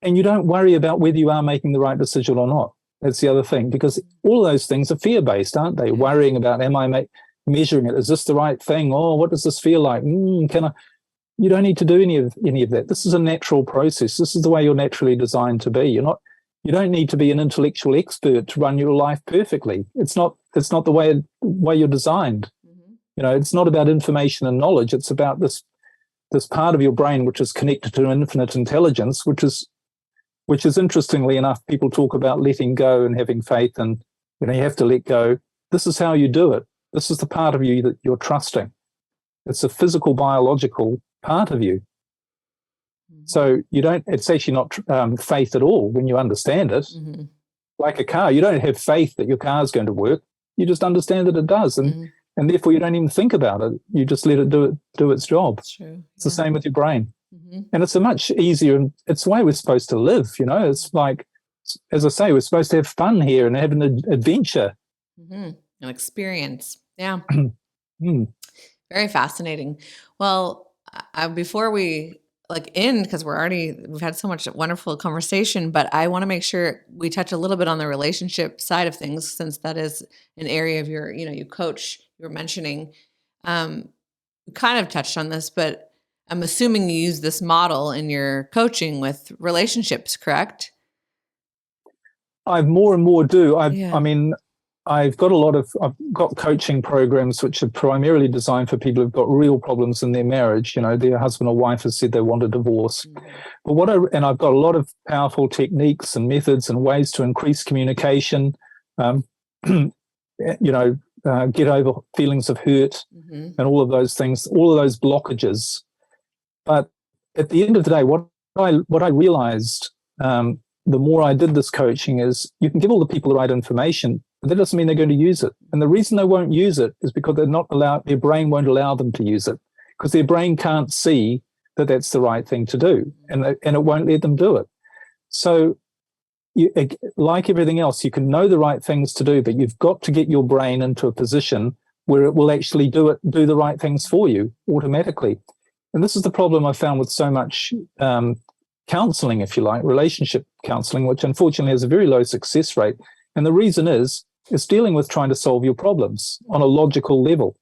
and you don't worry about whether you are making the right decision or not. That's the other thing, because all of those things are fear-based, aren't they? Worrying about, am I measuring it? Is this the right thing? Oh, what does this feel like? Can I? You don't need to do any of that. This is a natural process. This is the way you're naturally designed to be. You don't need to be an intellectual expert to run your life perfectly. It's not the way you're designed. It's not about information and knowledge. It's about this part of your brain which is connected to infinite intelligence, which is interestingly enough, people talk about letting go and having faith, and you have to let go. This is how you do it. This is the part of you that you're trusting. It's a physical, biological part of you. So it's actually not faith at all when you understand it. Mm-hmm. Like a car, you don't have faith that your car is going to work. You just understand that it does. And therefore, you don't even think about it. You just let it do its job. That's true. It's the same with your brain. Mm-hmm. And it's a much easier, it's the way we're supposed to live, It's like, as I say, we're supposed to have fun here and have an adventure. Mm-hmm. An experience. Yeah. Very fascinating. Well, before we end, because we've had so much wonderful conversation, but I want to make sure we touch a little bit on the relationship side of things, since that is an area of your, you coach, you were mentioning. We kind of touched on this, but I'm assuming you use this model in your coaching with relationships, correct? I more and more do. I've got coaching programs which are primarily designed for people who've got real problems in their marriage. Their husband or wife has said they want a divorce. Mm-hmm. But I've got a lot of powerful techniques and methods and ways to increase communication, get over feelings of hurt, mm-hmm. and all of those things, all of those blockages. But at the end of the day, what I realized, the more I did this coaching, is you can give all the people the right information, but that doesn't mean they're going to use it. And the reason they won't use it is because their brain won't allow them to use it, because their brain can't see that that's the right thing to do, and it won't let them do it. So like everything else, you can know the right things to do, but you've got to get your brain into a position where it will actually do the right things for you automatically. And this is the problem I found with so much counseling, if you like, relationship counseling, which unfortunately has a very low success rate. And the reason is it's dealing with trying to solve your problems on a logical level.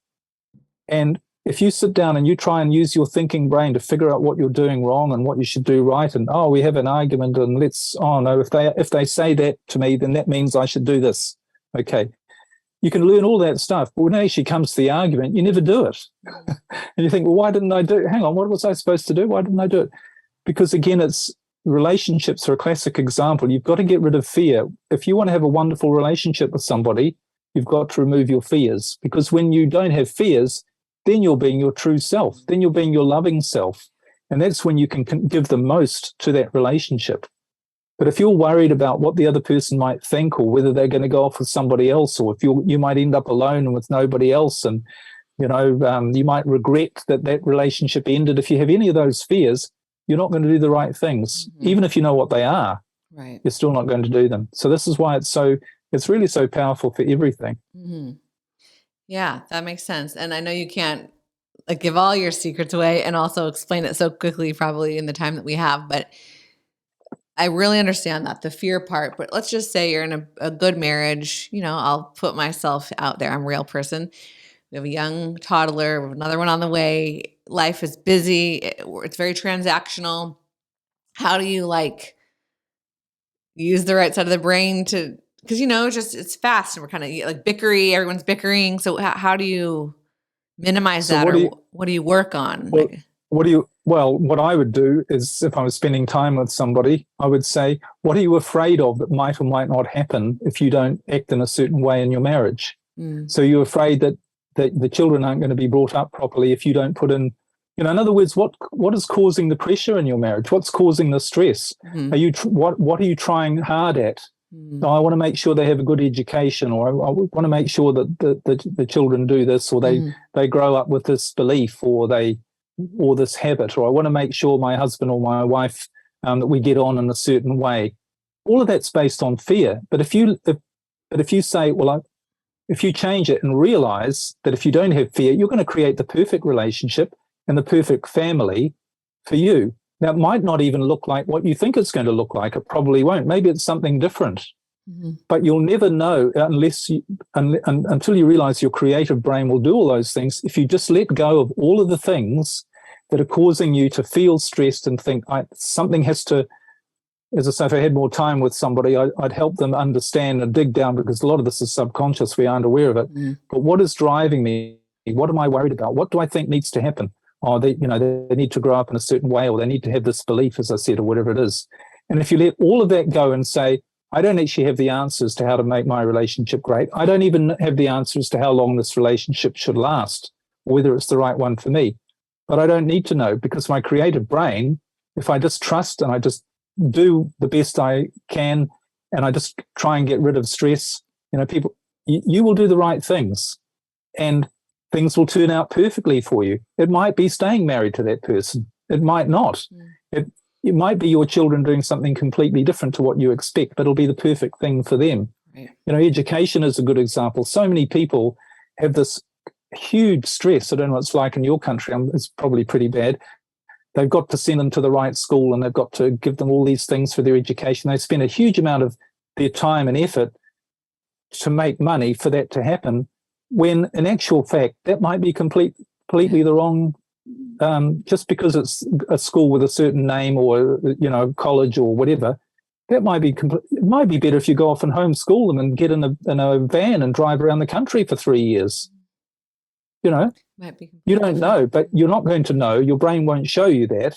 And if you sit down and you try and use your thinking brain to figure out what you're doing wrong and what you should do right, and we have an argument, and if they say that to me, then that means I should do this. Okay. You can learn all that stuff, but when it actually comes to the argument, you never do it. And you think, well, why didn't I do it? Hang on, what was I supposed to do? Why didn't I do it? Because again, relationships are a classic example. You've got to get rid of fear. If you want to have a wonderful relationship with somebody, you've got to remove your fears, because when you don't have fears, then you're being your true self. Then you're being your loving self. And that's when you can give the most to that relationship. But if you're worried about what the other person might think, or whether they're going to go off with somebody else, or if you might end up alone and with nobody else, and you might regret that relationship ended. If you have any of those fears, you're not going to do the right things. Mm-hmm. Even if you know what they are, right, you're still not going to do them. So this is why it's really so powerful for everything. Mm-hmm. Yeah, that makes sense. And I know you can't give all your secrets away and also explain it so quickly, probably in the time that we have, but I really understand the fear part. But let's just say you're in a good marriage. I'll put myself out there. I'm a real person. We have a young toddler, we have another one on the way. Life is busy. It's very transactional. How do you use the right side of the brain to, because it's fast and we're kind of bickery. Everyone's bickering. So how do you minimize that, what do you work on? What I would do is, if I was spending time with somebody, I would say, what are you afraid of that might or might not happen if you don't act in a certain way in your marriage? Mm. So you're afraid that the children aren't going to be brought up properly if you don't put in, in other words, what is causing the pressure in your marriage? What's causing the stress? Mm-hmm. What are you trying hard at? Mm. I want to make sure they have a good education, or I want to make sure that the children do this, or they grow up with this belief, or this habit, or I want to make sure my husband or my wife, that we get on in a certain way. All of that's based on fear. But if you say, if you change it and realize that if you don't have fear, you're going to create the perfect relationship and the perfect family for you. Now, it might not even look like what you think it's going to look like. It probably won't. Maybe it's something different. Mm-hmm. But you'll never know until you realize your creative brain will do all those things. If you just let go of all of the things that are causing you to feel stressed and think something has to, as I say, if I had more time with somebody, I'd help them understand and dig down, because a lot of this is subconscious. We aren't aware of it. Mm. But what is driving me? What am I worried about? What do I think needs to happen? They need to grow up in a certain way, or they need to have this belief, as I said, or whatever it is. And if you let all of that go and say, I don't actually have the answers to how to make my relationship great. I don't even have the answers to how long this relationship should last, or whether it's the right one for me. But I don't need to know, because my creative brain, if I just trust and I just do the best I can, and I just try and get rid of stress, you will do the right things, and things will turn out perfectly for you. It might be staying married to that person. It might not. Mm. It might be your children doing something completely different to what you expect, but it'll be the perfect thing for them. Right. Education is a good example. So many people have this huge stress. I don't know what it's like in your country. It's probably pretty bad. They've got to send them to the right school, and they've got to give them all these things for their education. They spend a huge amount of their time and effort to make money for that to happen, when in actual fact, that might be completely the wrong, just because it's a school with a certain name, or, college or whatever. It might be better if you go off and homeschool them and get in a van and drive around the country for 3 years. Might be you don't know, but you're not going to know. Your brain won't show you that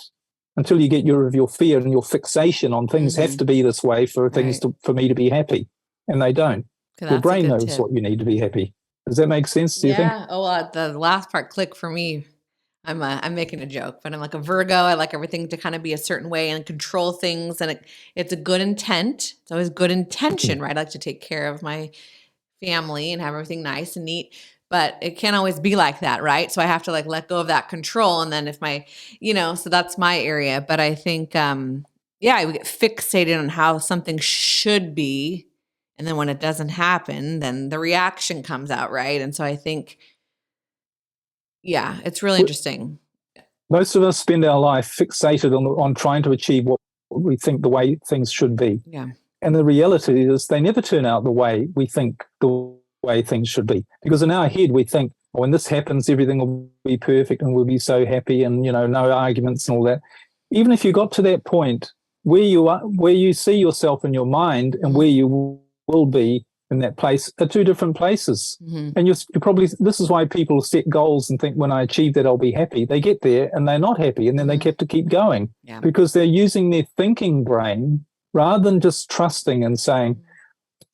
until you get rid of your fear and your fixation on things have to be this way for things for me to be happy, and they don't. Your brain knows what you need to be happy. Does that make sense? Do you think? Oh, the last part clicked for me. I'm making a joke, but I'm like a Virgo. I like everything to kind of be a certain way and control things, and it's a good intent. It's always good intention, right? I like to take care of my family and have everything nice and neat, but it can't always be like that, right? So I have to let go of that control, and then if so that's my area. But I think, we get fixated on how something should be. And then when it doesn't happen, then the reaction comes out, right? And so I think, it's really interesting. Most of us spend our life fixated on trying to achieve what we think the way things should be. Yeah. And the reality is they never turn out the way we think the way things should be. Because in our head, we think, oh, when this happens, everything will be perfect and we'll be so happy and, no arguments and all that. Even if you got to that point where you are, where you see yourself in your mind and where you will be in that place are two different places. And you're probably, this is why people set goals and think, when I achieve that, I'll be happy. They get there and they're not happy, and then they have to keep going because they're using their thinking brain rather than just trusting and saying,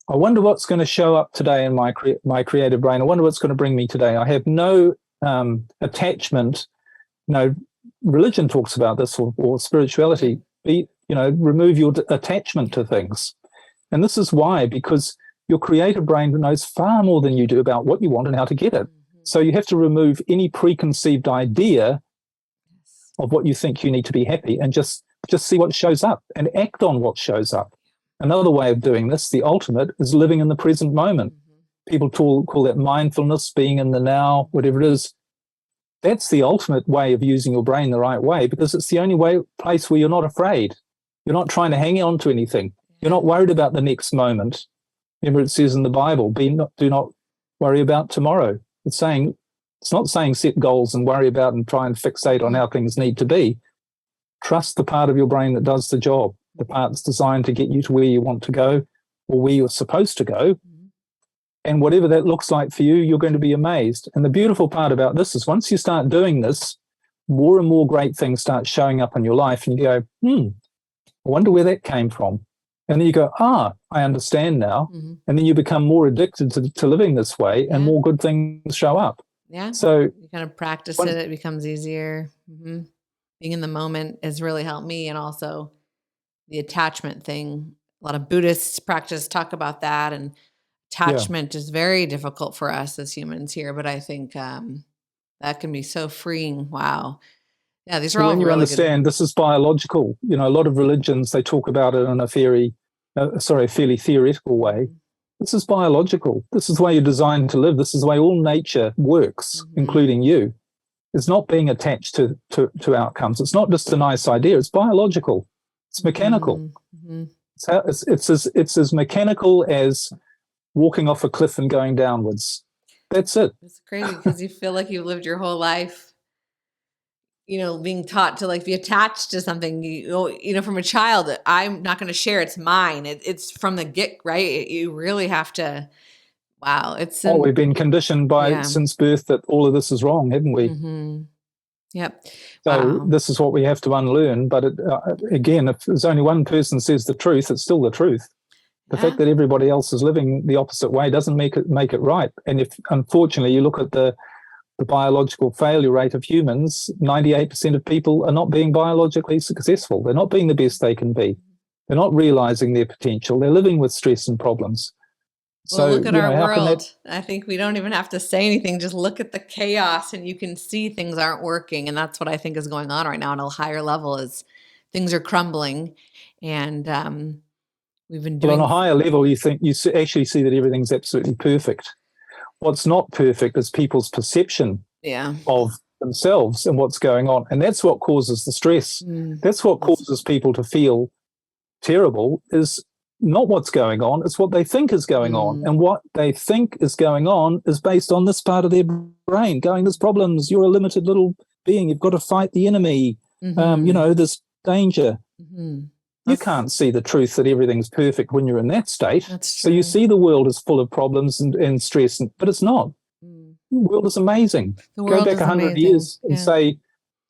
I wonder what's going to show up today in my creative brain. I wonder what's going to bring me today. I have no attachment. Religion talks about this, or spirituality. Remove your attachment to things. And this is why, because your creative brain knows far more than you do about what you want and how to get it. So you have to remove any preconceived idea of what you think you need to be happy, and just see what shows up and act on what shows up. Another way of doing this, the ultimate, is living in the present moment. People call that mindfulness, being in the now, whatever it is. That's the ultimate way of using your brain the right way, because it's the only place where you're not afraid. You're not trying to hang on to anything. You're not worried about the next moment. Remember, it says in the Bible, do not worry about tomorrow. It's not saying set goals and worry about and try and fixate on how things need to be. Trust the part of your brain that does the job, the part that's designed to get you to where you want to go or where you're supposed to go. And whatever that looks like for you, you're going to be amazed. And the beautiful part about this is once you start doing this, more and more great things start showing up in your life. And you go, I wonder where that came from. And then you go, I understand now. And then you become more addicted to living this way, and more good things show up. Yeah. So you kind of practice it becomes easier. Being in the moment has really helped me. And also the attachment thing. A lot of Buddhists talk about that. And attachment is very difficult for us as humans here. But I think that can be so freeing. Wow. Yeah, these are all when you really understand good. This is biological. A lot of religions, they talk about it in a fairly theoretical way. This is biological. This is the way you're designed to live. This is the way all nature works, including you. It's not being attached to outcomes. It's not just a nice idea. It's biological. It's mechanical. It's as mechanical as walking off a cliff and going downwards. That's it. It's crazy because you feel like you've lived your whole life, being taught to be attached to something, from a child. I'm not going to share. It's mine. It's from the get, right? You really have to. Wow. We've been conditioned since birth that all of this is wrong, haven't we? Yep. So this is what we have to unlearn. But again, if there's only one person says the truth, it's still the truth. The fact that everybody else is living the opposite way doesn't make it right. And if, unfortunately, you look at the biological failure rate of humans, 98% of people are not being biologically successful. They're not being the best they can be. They're not realizing their potential. They're living with stress and problems. Well, look at our world. I think we don't even have to say anything. Just look at the chaos and you can see things aren't working. And that's what I think is going on right now on a higher level is things are crumbling. And we've been doing... But on a higher level, you actually see that everything's absolutely perfect. What's not perfect is people's perception of themselves and what's going on. And that's what causes the stress. That's what causes people to feel terrible, is not what's going on, it's what they think is going on. And what they think is going on is based on this part of their brain going, there's problems, you're a limited little being, you've got to fight the enemy, there's danger. You can't see the truth that everything's perfect when you're in that state. So you see the world is full of problems and stress, but it's not. The world is amazing. Go back 100 years and say,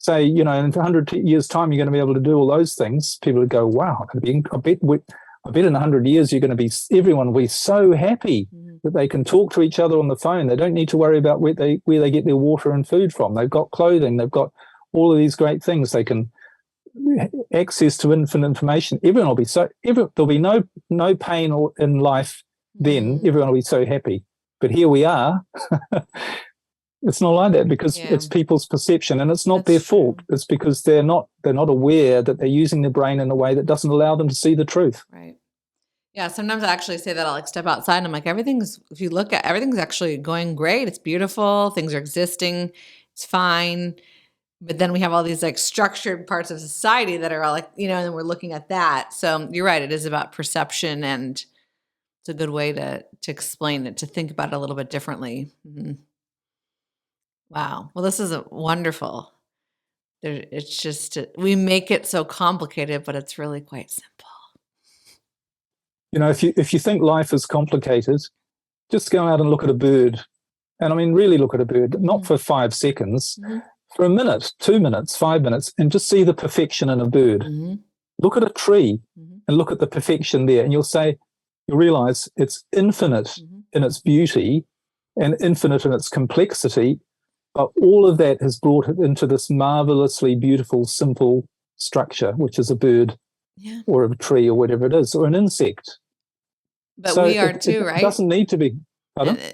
in 100 years' time, you're going to be able to do all those things. People would go, wow, I bet in 100 years, everyone will be so happy that they can talk to each other on the phone. They don't need to worry about where they get their water and food from. They've got clothing. They've got all of these great things. They can access to infinite information. Everyone will be there'll be no pain in life then. Everyone will be so happy. But here we are. It's not like that because it's people's perception, and it's not their fault. It's because they're not aware that they're using their brain in a way that doesn't allow them to see the truth. Right. Yeah. Sometimes I actually say that I'll step outside and I'm like, if you look at everything's actually going great. It's beautiful. Things are existing. It's fine. But then we have all these like structured parts of society that are all like, and we're looking at that. So you're right. It is about perception, and it's a good way to explain it, to think about it a little bit differently. Mm-hmm. Wow. Well, this is wonderful. It's just, we make it so complicated, but it's really quite simple. If you think life is complicated, just go out and look at a bird. And I mean, really look at a bird, not for 5 seconds, for a minute, 2 minutes, 5 minutes, and just see the perfection in a bird. Look at a tree and look at the perfection there. And you'll realize it's infinite in its beauty and infinite in its complexity. But all of that has brought it into this marvelously beautiful, simple structure, which is a bird or a tree or whatever it is, or an insect. But so we are too, right? It doesn't need to be.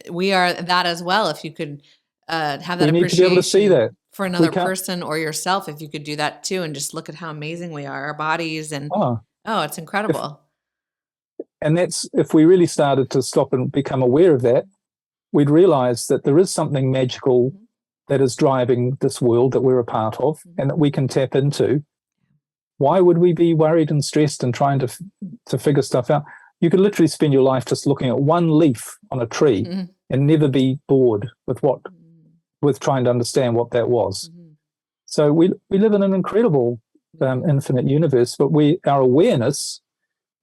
We are that as well. If you could have that appreciation, we need to be able to see that for another person or yourself, if you could do that too, and just look at how amazing we are, our bodies, and it's incredible. And that's, if we really started to stop and become aware of that, we'd realize that there is something magical that is driving this world that we're a part of and that we can tap into. Why would we be worried and stressed and trying to figure stuff out? You could literally spend your life just looking at one leaf on a tree and never be bored with trying to understand what that was. So we live in an incredible infinite universe, but our awareness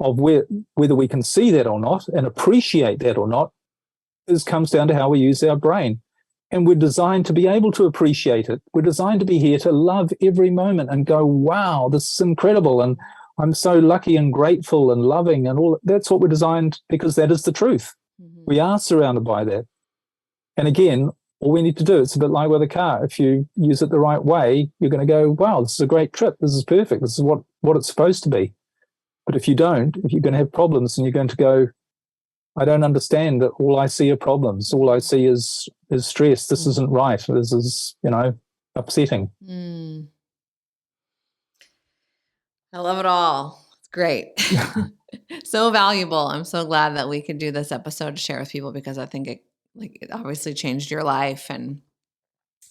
of whether we can see that or not and appreciate that or not comes down to how we use our brain. And we're designed to be able to appreciate it. We're designed to be here to love every moment and go, wow, this is incredible. And I'm so lucky and grateful and loving and all. That's what we're designed, because that is the truth. We are surrounded by that. And again, all we need to do, it's a bit like with a car. If you use it the right way, you're going to go, wow, this is a great trip. This is perfect. This is what it's supposed to be. But if you don't, if you're going to have problems and you're going to go, I don't understand that, all I see are problems. All I see is stress. This isn't right. This is, upsetting. I love it all. It's great. So valuable. I'm so glad that we could do this episode to share with people, because I think it obviously changed your life. And,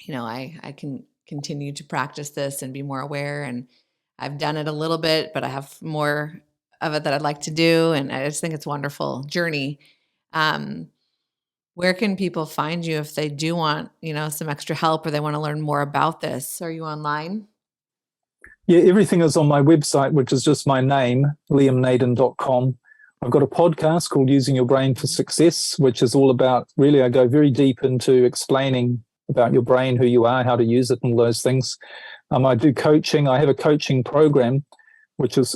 I can continue to practice this and be more aware. And I've done it a little bit, but I have more of it that I'd like to do. And I just think it's a wonderful journey. Where can people find you if they do want, some extra help, or they want to learn more about this? Are you online? Yeah, everything is on my website, which is just my name, liamnaden.com. I've got a podcast called Using Your Brain for Success, which is all about, really, I go very deep into explaining about your brain, who you are, how to use it, and all those things. I do coaching. I have a coaching program, which is,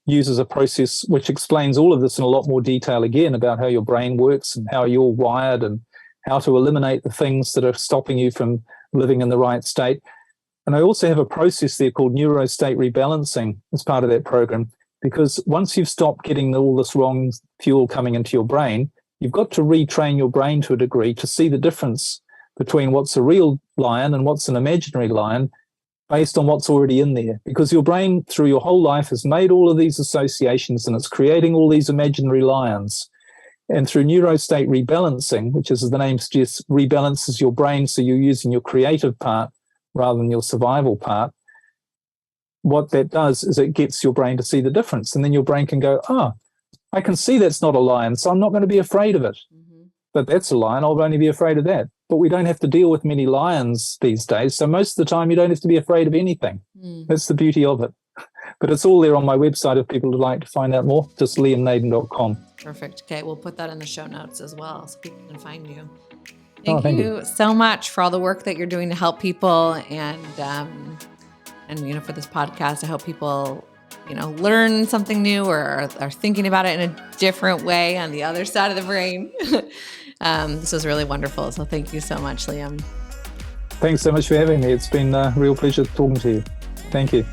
uses a process which explains all of this in a lot more detail, again, about how your brain works and how you're wired and how to eliminate the things that are stopping you from living in the right state. And I also have a process there called Neuro-State Rebalancing as part of that program, because once you've stopped getting all this wrong fuel coming into your brain, you've got to retrain your brain to a degree to see the difference between what's a real lion and what's an imaginary lion, based on what's already in there. Because your brain, through your whole life, has made all of these associations and it's creating all these imaginary lions. And through Neuro-State Rebalancing, which, as the name suggests, rebalances your brain, so you're using your creative part rather than your survival part, what that does is it gets your brain to see the difference. And then your brain can go, I can see that's not a lion, so I'm not going to be afraid of it. But that's a lion, I'll only be afraid of that. But we don't have to deal with many lions these days, so most of the time you don't have to be afraid of anything. That's the beauty of it. But it's all there on my website if people would like to find out more, just liamnaden.com. Perfect. Okay, we'll put that in the show notes as well so people can find you. Thank you so much for all the work that you're doing to help people, and for this podcast. I hope people learn something new or are thinking about it in a different way on the other side of the brain. This was really wonderful. So thank you so much, Liam. Thanks so much for having me. It's been a real pleasure talking to you. Thank you.